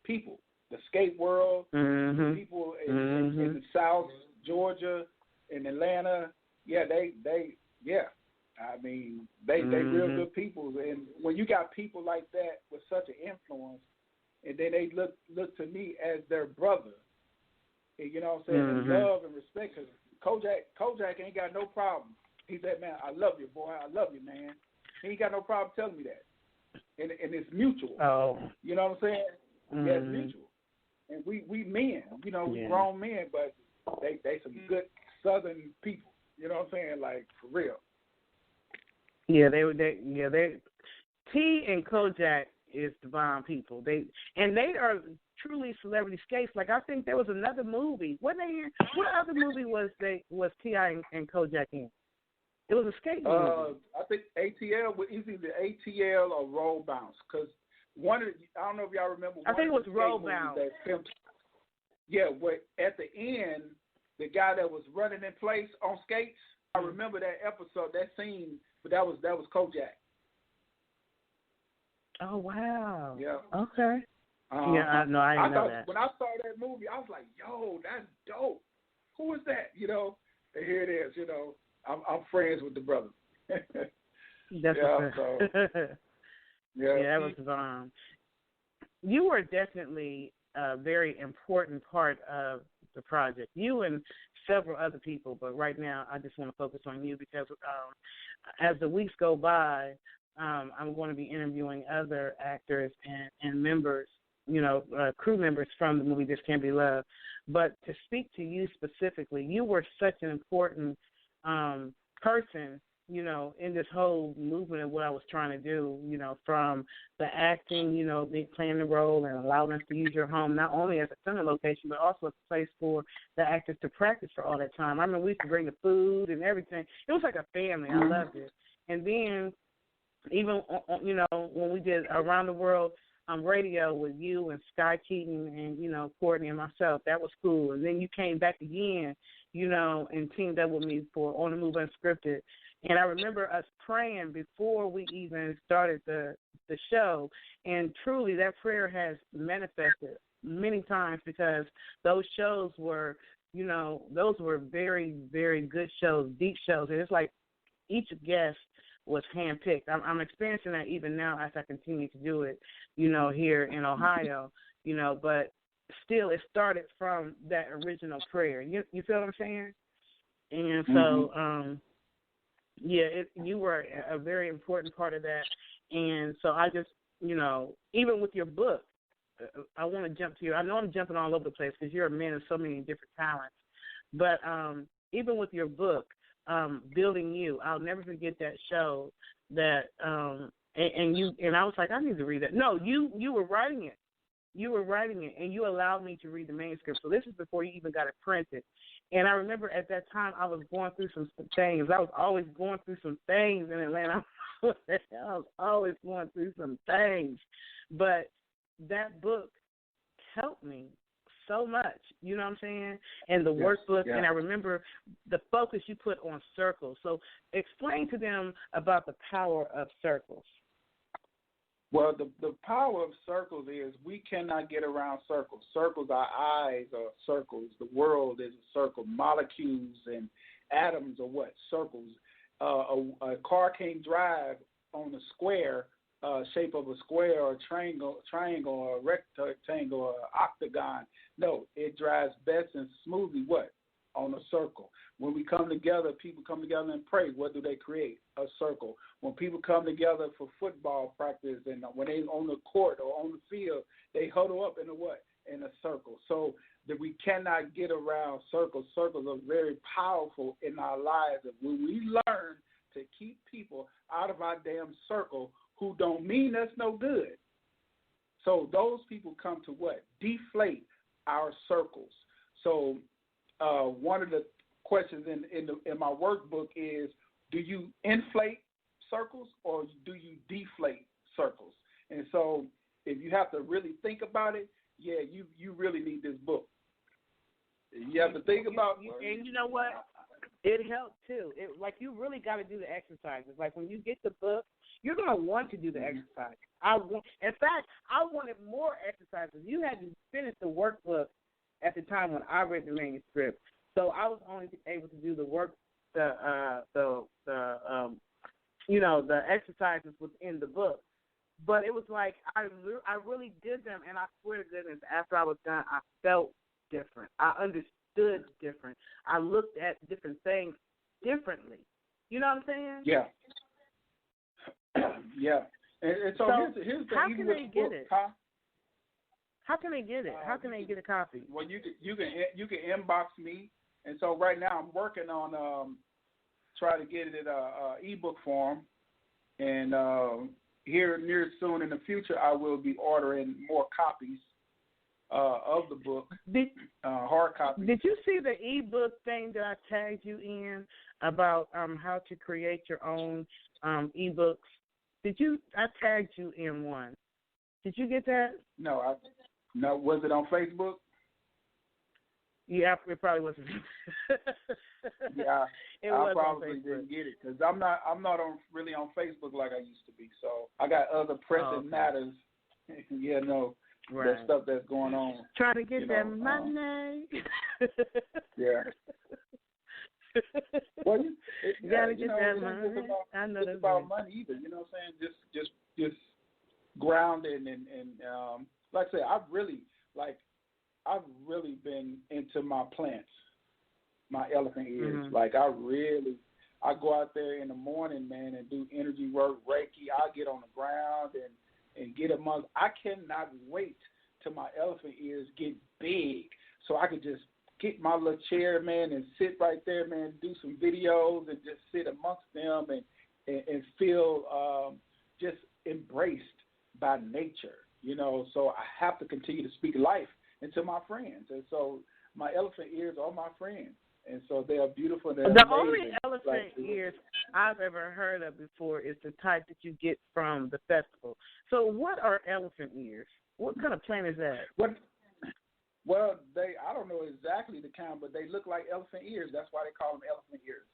C: people, the skate world, people in the South, Georgia, in Atlanta. Yeah, they I mean, they real good people, and when you got people like that with such an influence, and then they look to me as their brother, you know what I'm saying, and love and respect. Cause Kojak ain't got no problem. He said, "Man, I love you, boy. I love you, man." He ain't got no problem telling me that, and it's mutual.
B: Oh,
C: you know what I'm saying? Yeah, it's mutual. And we men, we grown men, but they some good Southern people. You know what I'm saying? Like, for real.
B: Yeah, they T and Kojak is divine people. They are truly celebrity skates. Like, I think there was another movie. What other movie was T.I. and Kojak in? It was a skate movie.
C: I think ATL was either ATL or Roll Bounce, because I don't know if y'all remember.
B: I think it was Roll Bounce.
C: Yeah, where at the end, the guy that was running in place on skates. I remember that episode, that scene, but that was Kojak.
B: Oh wow.
C: Yeah.
B: Okay. I didn't know that.
C: When I saw that movie, I was like, "Yo, that's dope. Who is that?" And here it is. I'm friends with the brother.
B: That's
C: so.
B: Yeah, that was you were definitely a very important part of the project. You and several other people, but right now I just want to focus on you because as the weeks go by, I'm going to be interviewing other actors and members, crew members from the movie This Can't Be Love. But to speak to you specifically, you were such an important person, in this whole movement of what I was trying to do, from the acting, playing the role and allowing us to use your home, not only as a center location, but also a place for the actors to practice for all that time. I remember we used to bring the food and everything. It was like a family. I loved it. And then even, when we did Around the World radio with you and Sky Keaton and, Courtney and myself, that was cool. And then you came back again, and teamed up with me for On the Move Unscripted. And I remember us praying before we even started the show. And truly, that prayer has manifested many times because those shows were, those were very, very good shows, deep shows. And it's like each guest was handpicked. I'm experiencing that even now as I continue to do it, here in Ohio, but still it started from that original prayer. You feel what I'm saying? And so, you were a very important part of that. And so I just, even with your book, I want to jump to you. I know I'm jumping all over the place because you're a man of so many different talents. But even with your book, Building You, I'll never forget that show that and I was like, I need to read that. No, you were writing it. You were writing it, and you allowed me to read the manuscript. So this is before you even got it printed. And I remember at that time I was going through some things. I was always going through some things in Atlanta. I was always going through some things. But that book helped me so much, you know what I'm saying? And the workbook, and I remember the focus you put on circles. So explain to them about the power of circles.
C: Well, the power of circles is we cannot get around circles. Circles, our eyes are circles. The world is a circle. Molecules and atoms are what? Circles. A car can't drive on a square, shape of a square or a triangle or a rectangle or an octagon. No, it drives best and smoothly what? On a circle. When we come together, people come together and pray. What do they create? A circle. When people come together for football practice and when they on the court or on the field, they huddle up in a what? In a circle. So that we cannot get around circles. Circles are very powerful in our lives. And when we learn to keep people out of our damn circle who don't mean us no good. So those people come to what? Deflate our circles. So one of the questions in my workbook is, do you inflate circles or do you deflate circles? have to really think about it, yeah, you really need this book. You have to think about it.
B: And you know what? It helped too. Like you really got to do the exercises. Like when you get the book, you're gonna want to do the exercise. In fact, I wanted more exercises. You had to finish the workbook at the time when I read the manuscript, so I was only able to do the exercises within the book. But it was like I really did them, and I swear to goodness, after I was done, I felt different. I understood different. I looked at different things differently. You know what I'm saying?
C: Yeah. Yeah. And so here's the
B: how can they get it?
C: Huh?
B: How can they get it? How can they get a copy?
C: Well, you can inbox me, and so right now I'm working on try to get it in a ebook form, and here near soon in the future I will be ordering more copies of the book, hard copies.
B: Did you see the ebook thing that I tagged you in about how to create your own ebooks? I tagged you in one. Did you get that?
C: No. Was it on Facebook?
B: Yeah, it probably wasn't.
C: Yeah, I probably
B: on
C: didn't get it because I'm not really on Facebook like I used to be. So I got other pressing matters. That stuff that's going on.
B: Trying to get that money.
C: Yeah. Well,
B: you gotta get that money. I know that's
C: about money either. You know what I'm saying? Just grounding and like I said, I've really been into my plants, my elephant ears.
B: Mm-hmm.
C: Like I go out there in the morning, man, and do energy work, Reiki. I get on the ground and get amongst. I cannot wait till my elephant ears get big so I could just get my little chair, man, and sit right there, man, do some videos and just sit amongst them and feel just embraced by nature, you know. So I have to continue to speak life into my friends. And so my elephant ears are my friends. And so they are beautiful. They're
B: the
C: amazing.
B: only elephant ears I've ever heard of before is the type that you get from the festival. So what are elephant ears? What kind of plant is that?
C: Well, I don't know exactly the kind, but they look like elephant ears. That's why they call them elephant ears.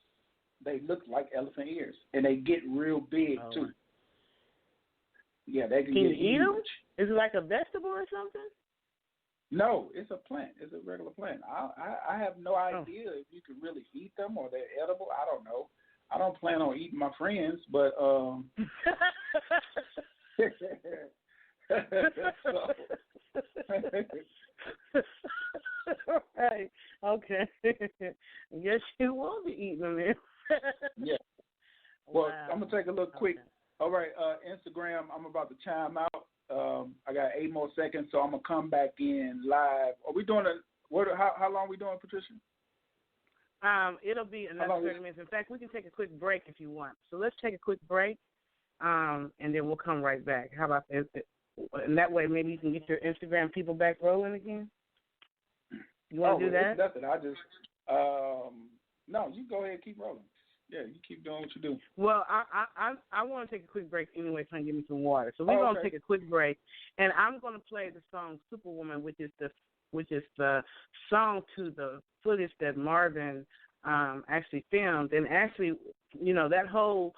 C: They look like elephant ears, and they get real big, too. Yeah, they can get
B: you eat
C: huge.
B: them? Is it like a vegetable or something?
C: No, it's a plant. It's a regular plant. I have no idea if you can really eat them or they're edible. I don't know. I don't plan on eating my friends, but
B: Right. Okay. Yes, you will be eating them.
C: Yeah. Well,
B: wow.
C: I'm gonna take a look quick. All right, Instagram. I'm about to chime out. I got 8 more seconds, so I'm gonna come back in live. Are we doing how long are we doing, Patricia?
B: It'll be another 30 minutes. In fact, we can take a quick break if you want. So let's take a quick break, and then we'll come right back. How about that? And that way, maybe you can get your Instagram people back rolling again. You want to do that?
C: Nothing. I just no. You go ahead and keep rolling. Yeah, you keep doing what you do.
B: Well, I want to take a quick break anyway, trying to give me some water. So we're going to take a quick break, and I'm going to play the song "Superwoman," which is the song to the footage that Marvin actually filmed. And actually, you know, that whole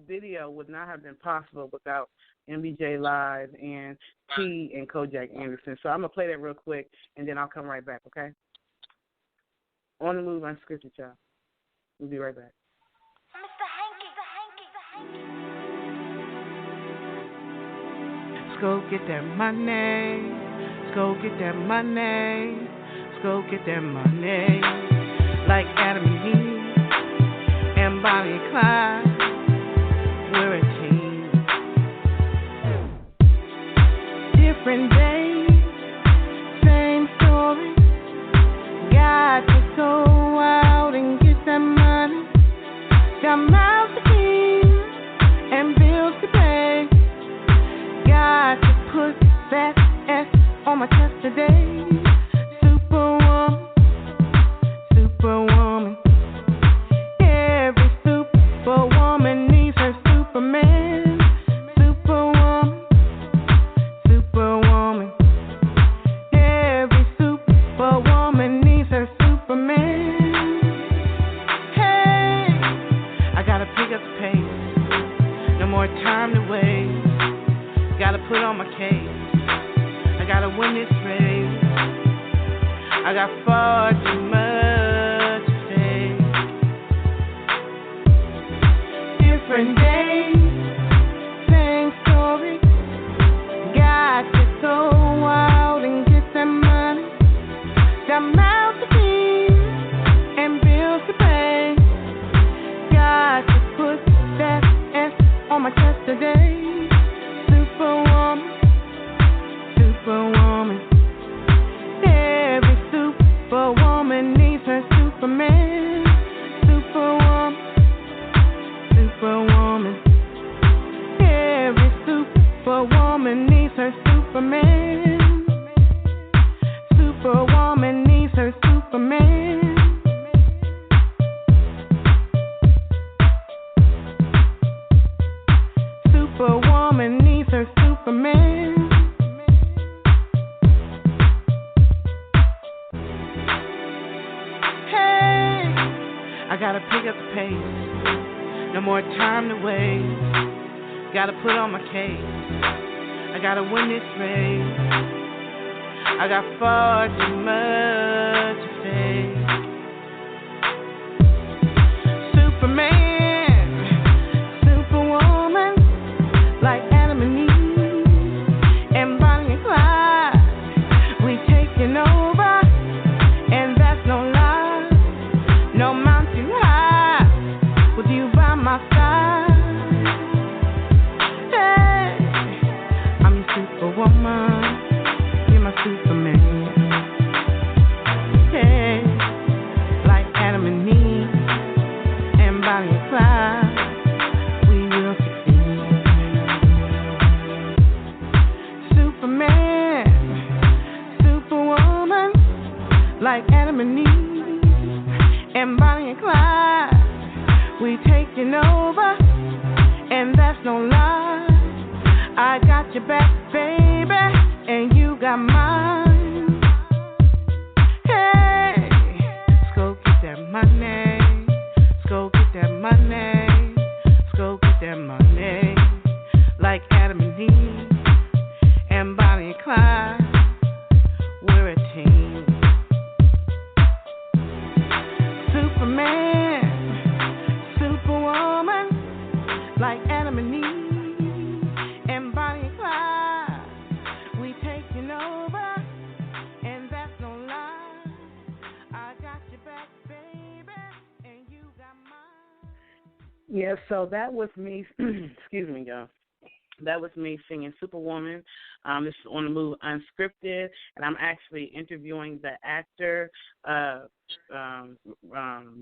B: video would not have been possible without MBJ Live and T and Kojak Anderson. So I'm going to play that real quick, and then I'll come right back, okay? On the Move, Unscripted, y'all. We'll be right back.
A: Let's go get that money. Let's go get that money. Let's go get that money. Like Adam and Eve and Bonnie and Clyde, we're a team. Different days, same story. Got to go out and get that money. Got mouths to feed and bills to pay. Got to put that S on my chest today. Superwoman, superwoman. Every superwoman needs her Superman. Superwoman, put on my case. I gotta win this race. I got far too much to say. Different days, same story. Got to go out and get that money. Got mouths to feed and bills to pay. Got to put that S on my chest today. Superwoman, superwoman. Every superwoman needs her Superman. Superwoman, superwoman. Every superwoman needs her Superman. Superwoman needs her Superman. Superwoman needs her Superman. Hey, I gotta pick up the pace. No more time to waste. Gotta put on my case. I gotta win this race. I got far too much to say. Superman, superwoman, like Adam and Eve, and Bonnie and Clyde. We taking over, and that's no lie. No mountain high, with you by my side. Hey, I'm your superwoman. My Superman, hey, like Adam and Eve, and Bonnie and Clyde, we will succeed. Superman, superwoman, like Adam and Eve, and Bonnie and Clyde, we taking over, and that's no lie. I got your back, baby, and you got mine. Hey, let's go get that money. Let's go get that money. Let's go get that money. Like Adam and Eve and Bonnie and Clyde, we're a team. Superman, superwoman, like Adam and Eve.
B: Yeah, so that was me. Excuse me, y'all. That was me singing Superwoman. This is on the move Unscripted, and I'm actually interviewing the actor,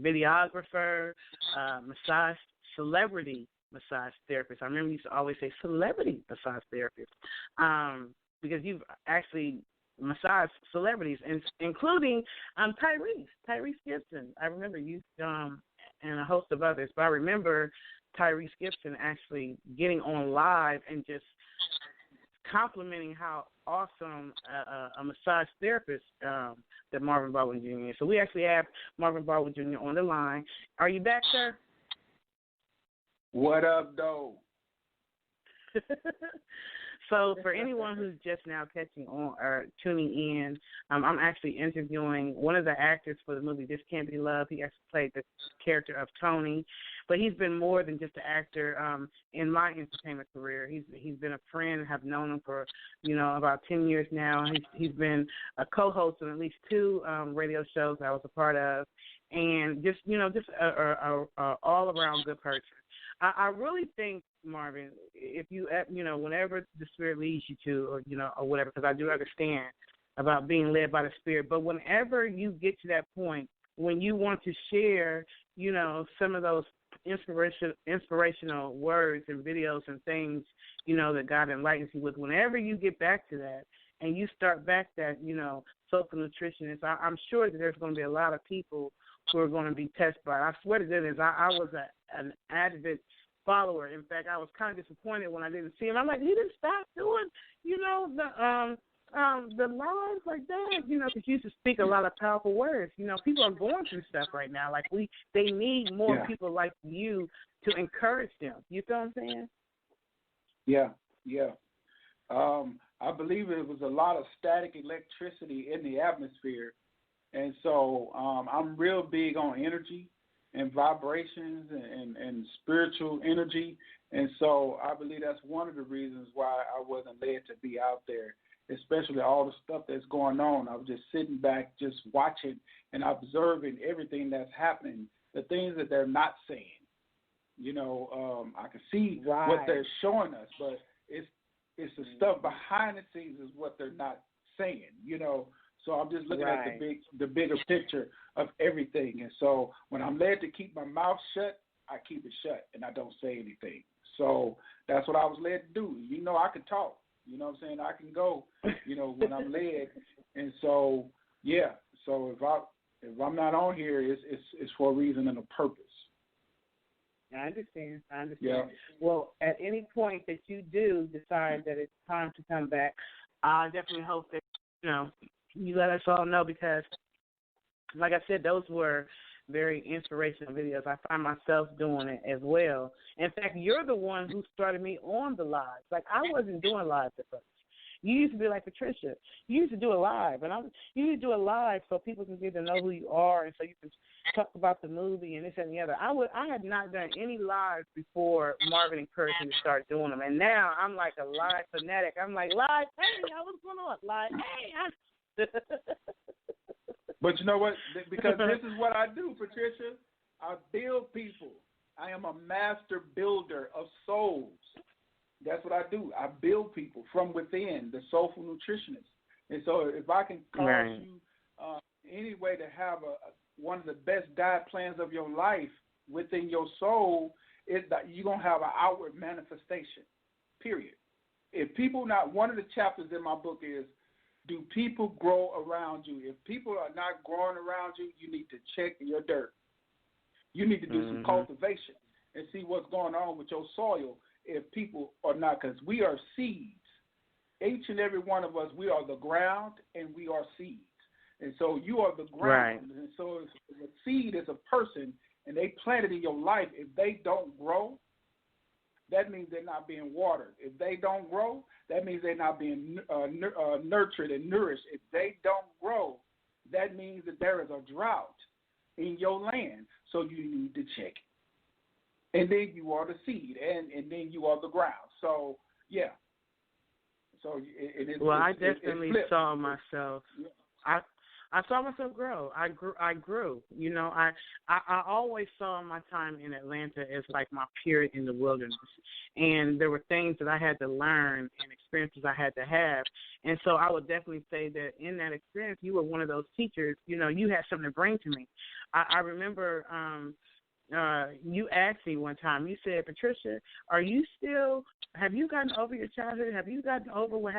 B: videographer, celebrity massage therapist. I remember you used to always say celebrity massage therapist, because you've actually massaged celebrities, including Tyrese Gibson. I remember you. And a host of others. But I remember Tyrese Gibson actually getting on live and just complimenting how awesome a massage therapist that Marvin Baldwin Jr. is. So we actually have Marvin Baldwin Jr. on the line. Are you back, sir?
C: What up, though?
B: So for anyone who's just now catching on or tuning in, I'm actually interviewing one of the actors for the movie This Can't Be Love. He actually played the character of Tony, but he's been more than just an actor in my entertainment career. He's been a friend. I've known him for about 10 years now. He's been a co-host on at least 2 radio shows I was a part of, and just a all around good person. I really think, Marvin, if you whenever the Spirit leads you to, or whatever, because I do understand about being led by the Spirit, but whenever you get to that point when you want to share, some of those inspirational words and videos and things, that God enlightens you with, whenever you get back to that and you start back that, social nutritionist, I'm sure that there's going to be a lot of people who are going to be tested by it. I swear to goodness, I was an avid follower. In fact, I was kind of disappointed when I didn't see him. I'm like, he didn't stop doing, the lives like that, because you used to speak a lot of powerful words. People are going through stuff right now. Like they need more people like you to encourage them. You feel what I'm saying?
C: Yeah. I believe it was a lot of static electricity in the atmosphere. And so I'm real big on energy and vibrations and spiritual energy. And so I believe that's one of the reasons why I wasn't led to be out there, especially all the stuff that's going on. I was just sitting back, just watching and observing everything that's happening, the things that they're not saying. I can see what they're showing us, but it's the stuff behind the scenes is what they're not saying, So I'm just looking at the bigger picture of everything. And so when I'm led to keep my mouth shut, I keep it shut and I don't say anything. So that's what I was led to do. I can talk. You know what I'm saying? I can go, when I'm led. And so, yeah. So if I'm not on here, it's for a reason and a purpose.
B: I understand.
C: Yeah.
B: Well, at any point that you do decide that it's time to come back, I definitely hope that, you let us all know because, like I said, those were very inspirational videos. I find myself doing it as well. In fact, you're the one who started me on the lives. Like, I wasn't doing lives at first. You used to be like Patricia. You used to do a live, and you used to do a live so people can get to know who you are, and so you can talk about the movie and this and the other. I had not done any lives before Marvin encouraged me to start doing them, and now I'm like a live fanatic. I'm like, live, hey, what's going on? Live, hey,
C: But you know what? Because this is what I do, Patricia. I build people. I am a master builder of souls. That's what I do. I build people from within, the soulful nutritionist. And so if I can cause you any way to have one of the best diet plans of your life within your soul, is that you're going to have an outward manifestation, period. If people not, one of the chapters in my book is, do people grow around you? If people are not growing around you, you need to check your dirt. You need to do some cultivation and see what's going on with your soil if people are not, because we are seeds. Each and every one of us, we are the ground and we are seeds. And so you are the ground. Right. And so if a seed is a person and they planted in your life, if they don't grow, that means they're not being watered. If they don't grow, that means they're not being nurtured and nourished. If they don't grow, that means that there is a drought in your land. So you need to check it. And then you are the seed, and then you are the ground. So, yeah. So
B: I definitely saw myself. Yeah. I saw myself grow. I grew. I always saw my time in Atlanta as like my period in the wilderness. And there were things that I had to learn and experiences I had to have. And so I would definitely say that in that experience, you were one of those teachers. You had something to bring to me. I remember you asked me one time, you said, Patricia, have you gotten over your childhood? Have you gotten over what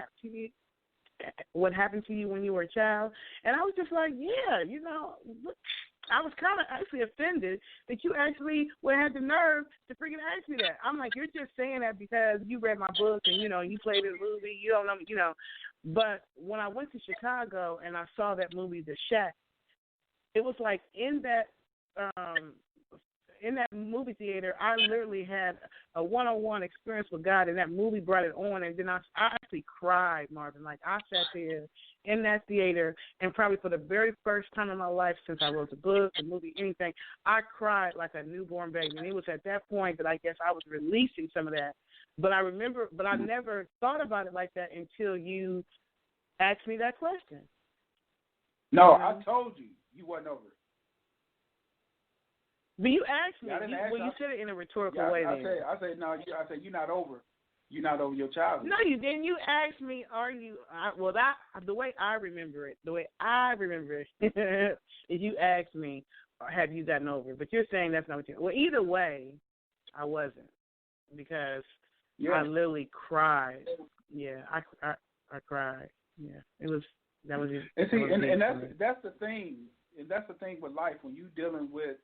B: happened to you when you were a child? And I was just like, yeah, I was kind of actually offended that you actually had the nerve to freaking ask me that. I'm like, you're just saying that because you read my book and, you played in the movie, you don't know, But when I went to Chicago and I saw that movie, The Shack, it was like in that movie theater, I literally had a one-on-one experience with God, and that movie brought it on. And then I actually cried, Marvin. Like, I sat there in that theater, and probably for the very first time in my life since I wrote the book, the movie, anything, I cried like a newborn baby. And it was at that point that I guess I was releasing some of that. But I never thought about it like that until you asked me that question.
C: No, I told you wasn't over it.
B: But you asked me. You said it in a rhetorical way.
C: I said no. I said you're not over. You're not over your childhood.
B: No, you didn't. You asked me, "Are you?" The way I remember it, is you asked me, "Have you gotten over it?" But you're saying that's not what you. Well, either way, I wasn't because I literally cried. Yeah, I cried. Yeah, that was it.
C: And see, that's the thing. And that's the thing with life when you're dealing with.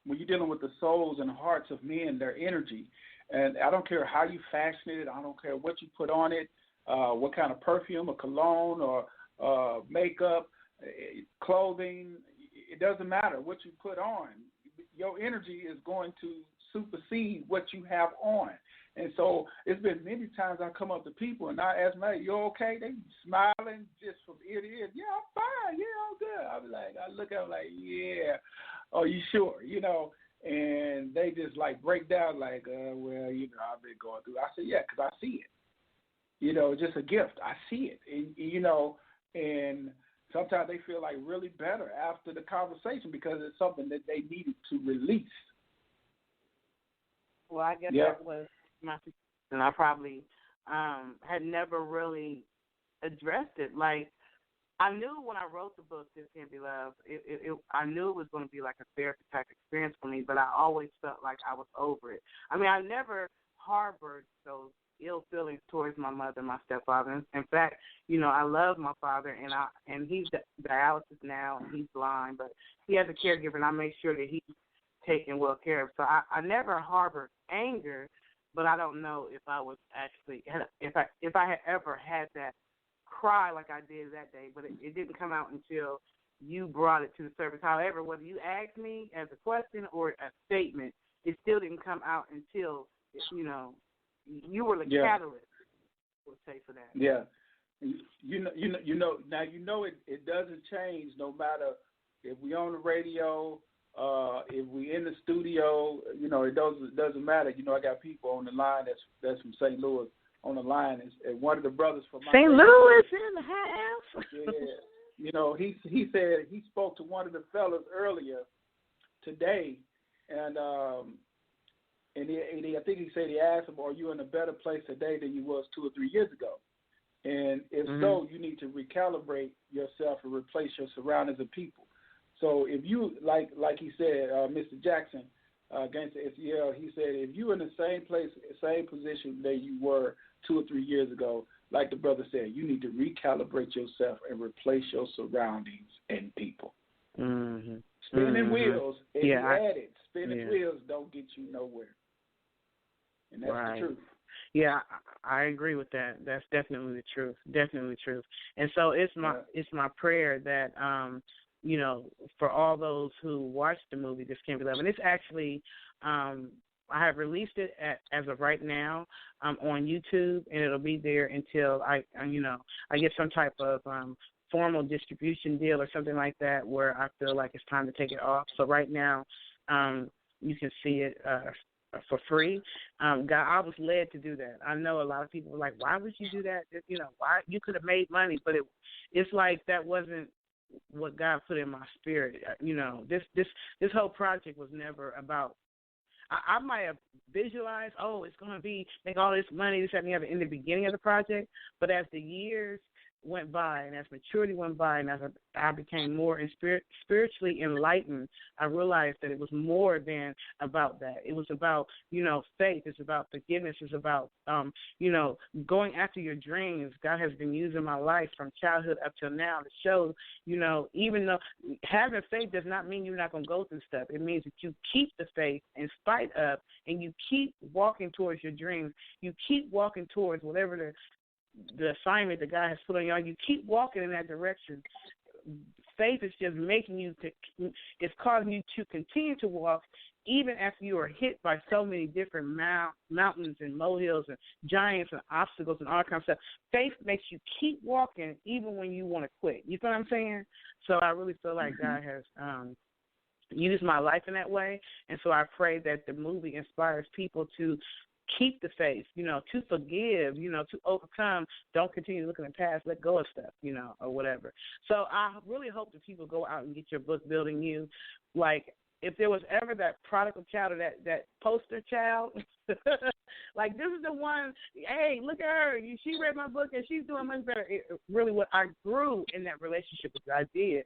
C: When you're dealing with the souls and hearts of men, their energy, and I don't care how you fashion it, I don't care what you put on it, what kind of perfume or cologne or makeup, clothing, it doesn't matter what you put on. Your energy is going to supersede what you have on. And so it's been many times I come up to people and I ask them, hey, you okay? They smiling just from ear to ear. Yeah, I'm fine. Yeah, I'm good. I be like, I look at them like, yeah. Oh, you sure? You know, and they just like break down like, well, you know, I've been going through. I said, yeah, because I see it. You know, just a gift. I see it. And, you know, and sometimes they feel like really better after the conversation because it's something that they needed to release.
B: Well, I guess that was my situation. I probably had never really addressed it. Like, I knew when I wrote the book, This Can't Be Love, I knew it was going to be like a therapy type experience for me, but I always felt like I was over it. I mean, I never harbored those ill feelings towards my mother and my stepfather. In fact, you know, I love my father, and he's dialysis now, and he's blind, but he has a caregiver, and I make sure that he's taken well care of. So I never harbored anger, but I don't know if I was actually, if I had ever had that cry like I did that day, but it didn't come out until you brought it to the surface. However, whether you asked me as a question or a statement, it still didn't come out until, you know, you were the catalyst, I would say, for that.
C: Yeah. You know, now you know it doesn't change no matter if we on the radio, if we in the studio, you know, it doesn't matter. You know, I got people on the line that's from St. Louis on the line, and one of the brothers from
B: St. Louis in the house.
C: Yeah, you know, he said he spoke to one of the fellas earlier today, and I think he said he asked him, "Are you in a better place today than you was 2 or 3 years ago?" And if so, you need to recalibrate yourself and replace your surroundings of people. So if you like he said, Mr. Jackson, against the SEL, he said if you're in the same place, same position that you were 2 or 3 years ago, like the brother said, you need to recalibrate yourself and replace your surroundings and people. Spinning wheels, and you add it, spinning wheels don't get you nowhere. And that's the truth.
B: Yeah, I agree with that. That's definitely the truth. Definitely the truth. And so it's my prayer that you know, for all those who watched the movie This Can't Be Love, and it's actually I have released it as of right now on YouTube, and it'll be there until I get some type of formal distribution deal or something like that where I feel like it's time to take it off. So right now, you can see it for free. God, I was led to do that. I know a lot of people were like, "Why would you do that? You know, why you could have made money?" But it's like that wasn't what God put in my spirit. You know, this whole project was never about. I might have visualized, it's going to make all this money, this, that, and the other in the beginning of the project. But as the years went by and as maturity went by and as I became more spiritually enlightened, I realized that it was more than about that. It was about, you know, faith. It's about forgiveness. It's about, you know, going after your dreams. God has been using my life from childhood up till now to show, you know, even though having faith does not mean you're not going to go through stuff. It means that you keep the faith in spite of, and you keep walking towards your dreams. You keep walking towards whatever the assignment that God has put on you. You keep walking in that direction. Faith is just making you, it's causing you to continue to walk even after you are hit by so many different mountains and molehills and giants and obstacles and all kinds of stuff. Faith makes you keep walking even when you want to quit. You know what I'm saying? So I really feel like God has used my life in that way. And so I pray that the movie inspires people to keep the faith, you know, to forgive, you know, to overcome. Don't continue looking at the past. Let go of stuff, you know, or whatever. So I really hope that people go out and get your book, Building You. Like, if there was ever that prodigal child or that poster child, like, this is the one, hey, look at her. She read my book and she's doing much better. It really, what I grew in that relationship with God did.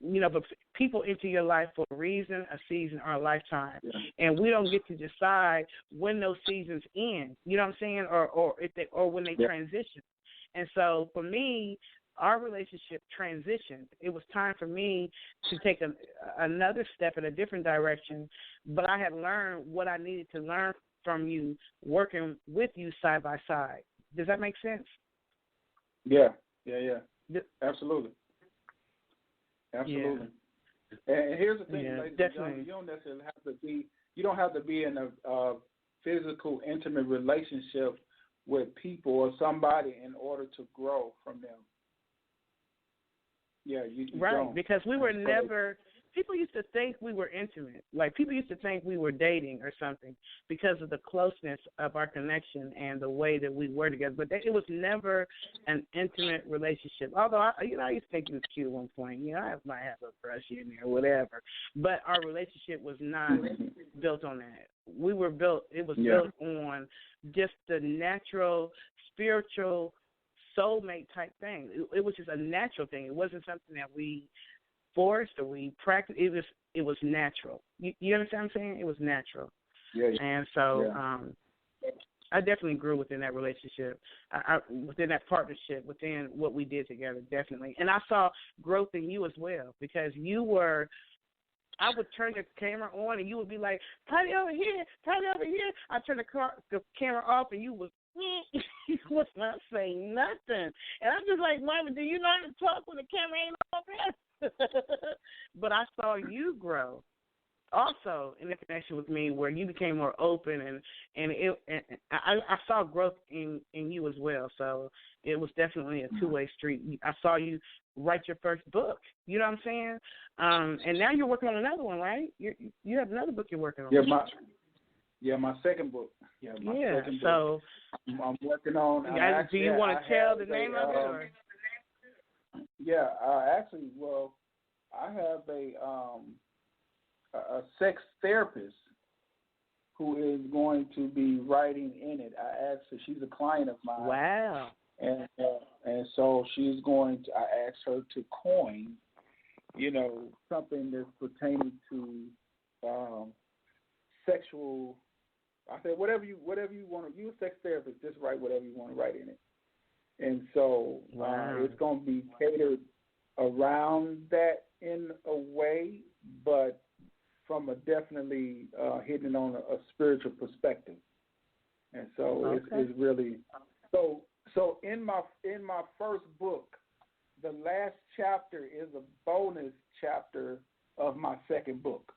B: You know, but people enter your life for a reason, a season, or a lifetime. Yeah. And we don't get to decide when those seasons end. You know what I'm saying? Or when they transition. And so for me, our relationship transitioned. It was time for me to take another step in a different direction, but I had learned what I needed to learn from you, working with you side by side. Does that make sense?
C: Yeah. Absolutely. Yeah. And here's the thing, ladies and gentlemen, you don't necessarily have to be. You don't have to be in a physical, intimate relationship with people or somebody in order to grow from them. Yeah, you
B: right,
C: don't.
B: because we were never. People used to think we were intimate. Like, people used to think we were dating or something because of the closeness of our connection and the way that we were together. But it was never an intimate relationship. Although, I used to think he was cute at one point. I might have a crush in there or whatever. But our relationship was not built on that. It was built on just the natural, spiritual, soulmate type thing. It was just a natural thing. It wasn't something that we forced or we practiced. It was natural. You understand what I'm saying? It was natural.
C: Yeah.
B: And so I definitely grew within that relationship, within that partnership, within what we did together, definitely. And I saw growth in you as well, because I would turn the camera on and you would be like, Patty over here, Patty over here. I turned the camera off and you was not saying nothing. And I'm just like, Marvin, do you know how to talk when the camera ain't on? But I saw you grow also in the connection with me, where you became more open, and I saw growth in you as well. So it was definitely a two-way street. I saw you write your first book. You know what I'm saying? And now you're working on another one, right? You have another book you're working on.
C: My second book. Second
B: so
C: book. I'm working on.
B: Do you want to tell the name of it? Or?
C: Yeah, actually, well, I have a sex therapist who is going to be writing in it. I asked her; she's a client of mine.
B: Wow.
C: And so she's going to. I asked her to coin, something that's pertaining to sexual. I said, whatever you want to. You're a sex therapist, just write whatever you want to write in it. And so it's going to be catered around that in a way, but from a definitely hitting it on a spiritual perspective. And so it's really so in my first book, the last chapter is a bonus chapter of my second book.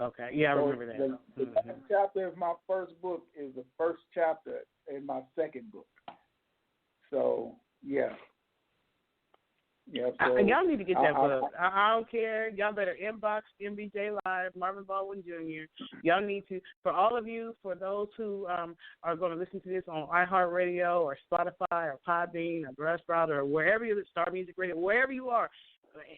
B: Okay, yeah, I remember that.
C: The last chapter of my first book is the first chapter in my second book. So, yeah. So,
B: y'all need to get that book. I don't care. Y'all better inbox MBJ Live, Marvin Baldwin Jr. Y'all need to, for all of you, for those who are going to listen to this on iHeartRadio or Spotify or Podbean or Buzzsprout or wherever you Star Music Radio, wherever you are,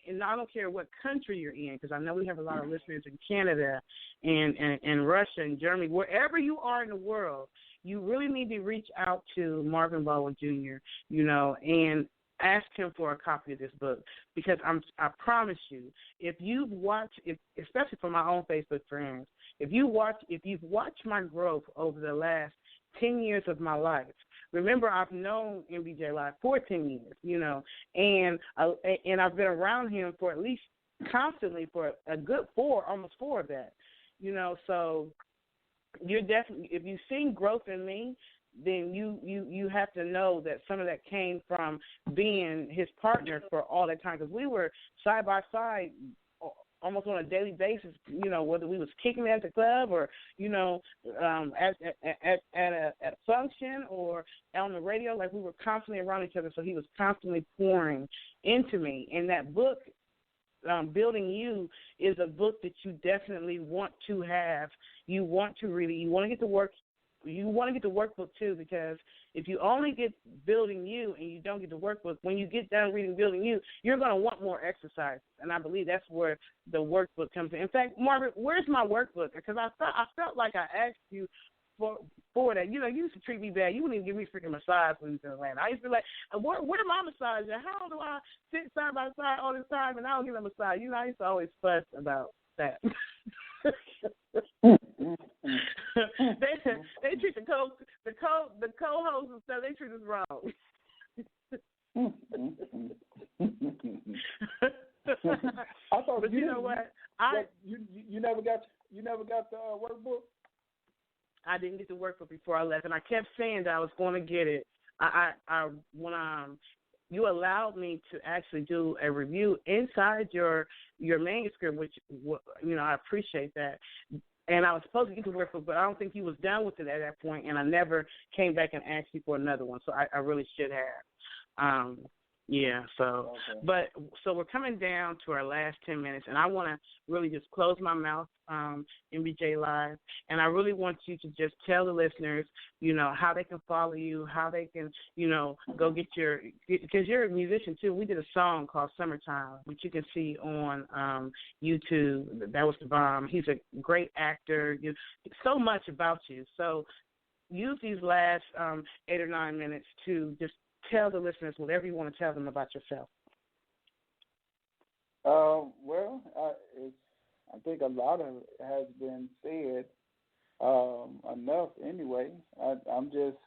B: and I don't care what country you're in, because I know we have a lot of listeners in Canada and Russia and Germany, wherever you are in the world, you really need to reach out to Marvin Baldwin Jr., and ask him for a copy of this book, because I promise you, if you've watched, especially for my own Facebook friends, if you've watched my growth over the last 10 years of my life. Remember, I've known MBJ Live for 10 years, and I've been around him for at least constantly for a good almost four of that, so you're definitely, if you've seen growth in me, then you have to know that some of that came from being his partner for all that time, because we were side by side almost on a daily basis, whether we was kicking at the club or, at a function or on the radio, like we were constantly around each other. So he was constantly pouring into me. And that book, Building You, is a book that you definitely want to have. You want to read it. You want to get to work. You want to get the workbook, too, because if you only get Building You and you don't get the workbook, when you get done reading Building You, you're going to want more exercise. And I believe that's where the workbook comes in. In fact, Marvin, where's my workbook? Because I felt like I asked you for that. You used to treat me bad. You wouldn't even give me freaking massage when you was in Atlanta. I used to be like, where my massage at? How do I sit side by side all this time and I don't get a massage? I used to always fuss about that. they treat the co-hosts and stuff. They treat us wrong.
C: I thought
B: but you know what?
C: You never got the workbook.
B: I didn't get the workbook before I left, and I kept saying that I was going to get it. When you allowed me to actually do a review inside your manuscript, which I appreciate that. And I was supposed to get the work, but I don't think you was done with it at that point, and I never came back and asked you for another one. So I really should have. Yeah, so,
C: Okay.
B: but, so we're coming down to our last 10 minutes, and I want to really just close my mouth, MBJ Live, and I really want you to just tell the listeners, you know, how they can follow you, how they can, you know, go get because you're a musician too. We did a song called Summertime, which you can see on YouTube. That was the bomb. He's a great actor. So much about you. So use these last 8 or 9 minutes to just tell the listeners whatever you want to tell them about yourself.
C: Well, I think a lot of it has been said enough anyway. I'm just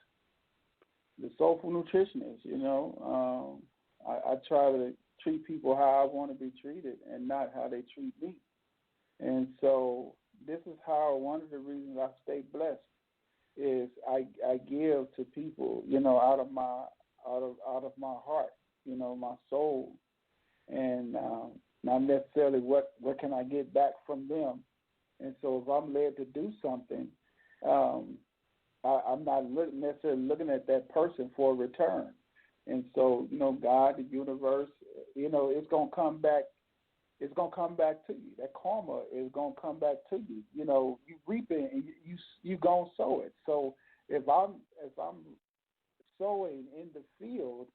C: the soulful nutritionist, you know. I try to treat people how I want to be treated and not how they treat me. And so this is how one of the reasons I stay blessed is I give to people, you know, out of my heart, you know, my soul, and not necessarily what can I get back from them. And so if I'm led to do something, I'm not necessarily looking at that person for a return. And so, you know, God, the universe, you know, it's gonna come back. It's gonna come back to you. That karma is gonna come back to you. You know, you reap it and you gonna sow it. So if I'm sowing in the field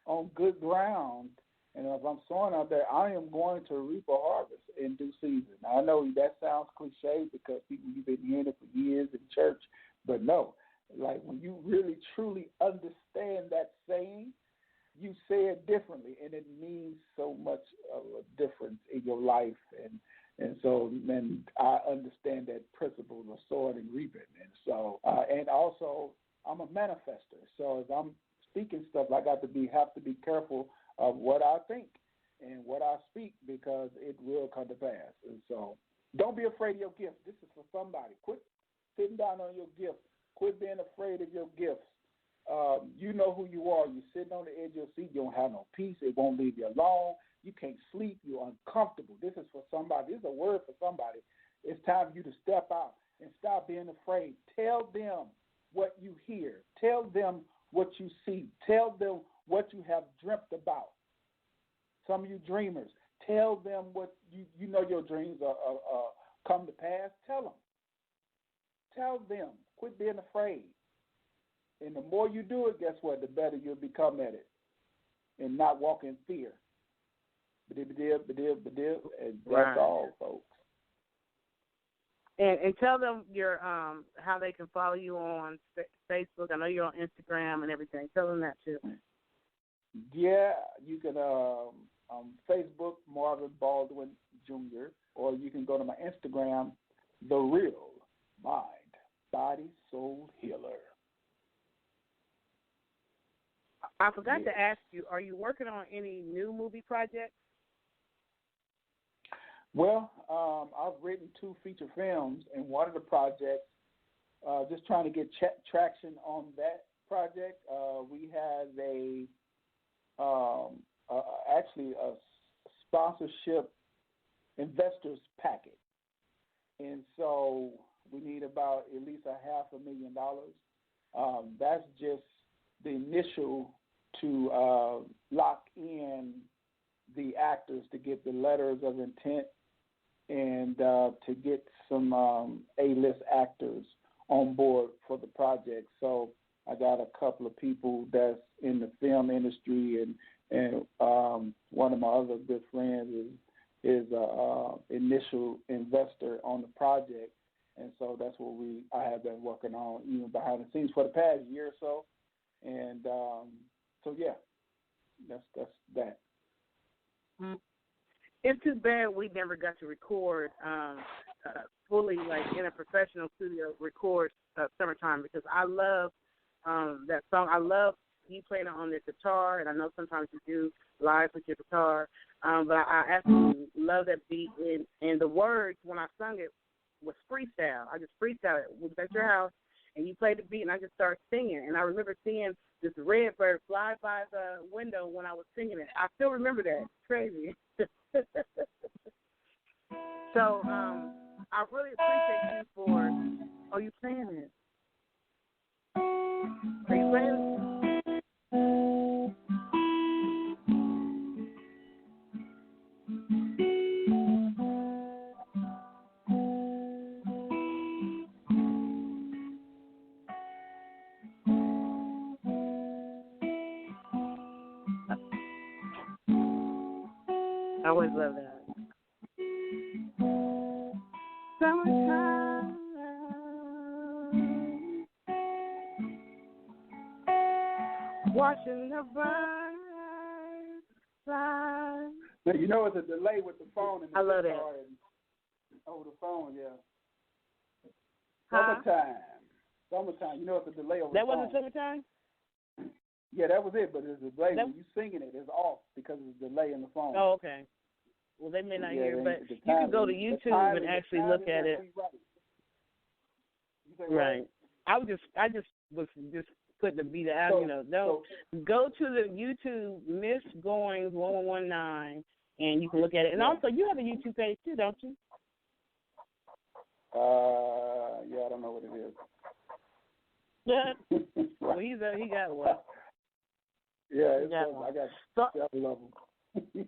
C: on good ground, and if I'm sowing out there, I am going to reap a harvest in due season. I know that sounds cliche because you've been hearing it for years in church, but no, like when you really truly understand that saying, you say it differently, and it means so much of a difference in your life, and so then I understand that principle of sowing and reaping, and so and also I'm a manifester, so if I'm speaking stuff, I have to be careful of what I think and what I speak because it will come to pass. And so don't be afraid of your gift. This is for somebody. Quit sitting down on your gift. Quit being afraid of your gifts. You know who you are. You're sitting on the edge of your seat. You don't have no peace. It won't leave you alone. You can't sleep. You're uncomfortable. This is for somebody. This is a word for somebody. It's time for you to step out and stop being afraid. Tell them what you hear. Tell them what you see. Tell them what you have dreamt about. Some of you dreamers, tell them what you know your dreams are come to pass. Tell them. Tell them. Quit being afraid. And the more you do it, guess what? The better you'll become at it and not walk in fear. And that's all, folks.
B: And tell them your how they can follow you on Facebook. I know you're on Instagram and everything. Tell them that too.
C: Yeah, you can Facebook Marvin Baldwin Jr. or you can go to my Instagram, The Real Mind Body Soul Healer.
B: I forgot to ask you, are you working on any new movie projects?
C: Well, I've written 2 feature films, and one of the projects, just trying to get traction on that project, we have actually a sponsorship investors packet. And so we need about at least $500,000. That's just the initial to lock in the actors to get the letters of intent and to get some A-list actors on board for the project. So I got a couple of people that's in the film industry, and one of my other good friends is an initial investor on the project, and so that's what I have been working on even behind the scenes for the past year or so, and so yeah, that's that.
B: It's too bad we never got to record fully, like in a professional studio, record Summertime, because I love that song. I love you playing it on the guitar, and I know sometimes you do live with your guitar, but I absolutely love that beat, and the words, when I sung it, was freestyle. I just freestyled it. We was at your house, and you played the beat, and I just started singing, and I remember seeing this red bird fly by the window when I was singing it. I still remember that. It's crazy. So I really appreciate you for. Oh, you playing it? Are you playing? I always love that. Summertime. Watching the birds fly.
C: Now, you know it's a delay with the phone and the
B: I love
C: car
B: that.
C: and over the phone, yeah.
B: Huh?
C: Summertime. You know it's a delay over
B: That
C: the phone.
B: wasn't summertime?
C: Yeah, that was it, but it's a delay. When you singing it, it's off because it's a delay in the phone.
B: Oh, okay. Well, they may not hear, but
C: the
B: you can go to
C: timing-
B: YouTube and actually look at it. Right. I just was putting the beat out. Go to the YouTube Miss Goins 1119, and you can look at it. And also, you have a YouTube page too, don't you?
C: Yeah, I don't know what it is.
B: Yeah. Well, he got one.
C: Yeah,
B: I
C: got several of them.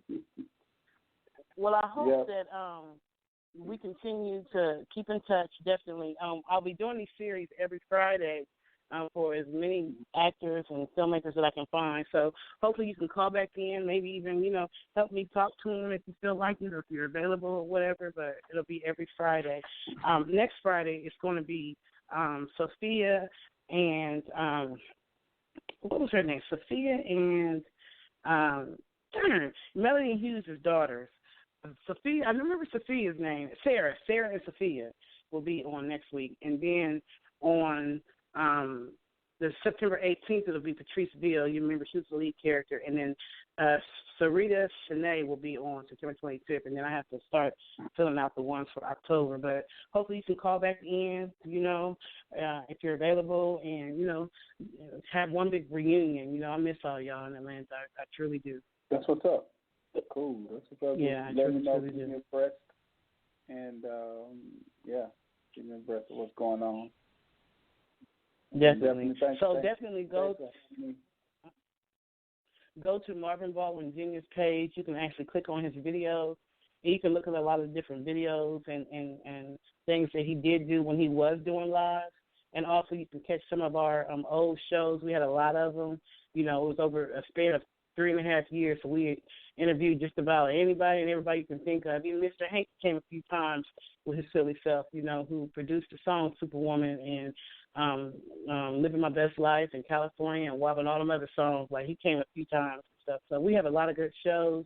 B: Well, I hope that we continue to keep in touch. Definitely, I'll be doing these series every Friday for as many actors and filmmakers that I can find. So hopefully you can call back in, maybe even help me talk to them if you feel like it or if you're available or whatever. But it'll be every Friday. Next Friday it's going to be Sophia and what was her name? Sophia and Melanie Hughes' daughters. Sophia, I remember Sophia's name. Sarah and Sophia will be on next week. And then on the September 18th, it'll be Patricia. You remember she was the lead character. And then Sarita Shanae will be on September 25th. And then I have to start filling out the ones for October. But hopefully you can call back in, if you're available and, have one big reunion. I miss all y'all in Atlanta. I truly do.
C: That's what's up. Cool. That's what's up.
B: Yeah,
C: let me know, keep me abreast. And, keep me abreast of what's going on.
B: Definitely. Definitely go to Marvin Baldwin Jr.'s page. You can actually click on his videos. And you can look at a lot of different videos and things that he did do when he was doing live. And also you can catch some of our old shows. We had a lot of them. It was over a span of 3.5 years, so we interviewed just about anybody and everybody you can think of. Even Mr. Hank came a few times with his silly self, who produced the song Superwoman and Living My Best Life in California and WAP and all them other songs. Like, he came a few times and stuff. So we have a lot of good shows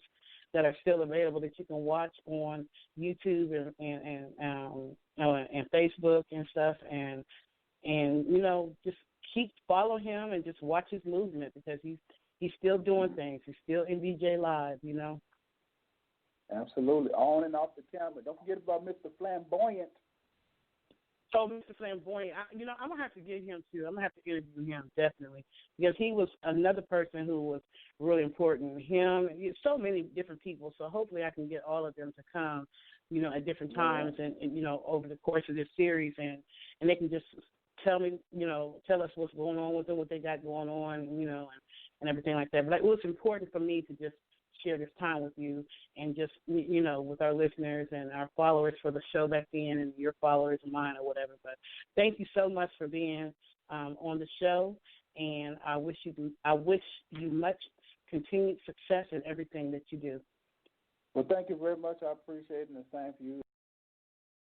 B: that are still available that you can watch on YouTube and Facebook and stuff. And just keep follow him and just watch his movement because he's still doing things. He's still MBJ Live,
C: Absolutely. On and off the camera. Don't forget about Mr. Flamboyant.
B: Oh, Mr. Flamboyant. I'm going to have to get him, too. I'm going to have to interview him, definitely, because he was another person who was really important. Him, so many different people, so hopefully I can get all of them to come, at different times and over the course of this series, and they can just tell us what's going on with them, what they got going on, and everything like that. But it was important for me to just share this time with you and just, with our listeners and our followers for the show back then and your followers and mine or whatever. But thank you so much for being on the show, and I wish you much continued success in everything that you do.
C: Well, thank you very much. I appreciate it, and the same for you.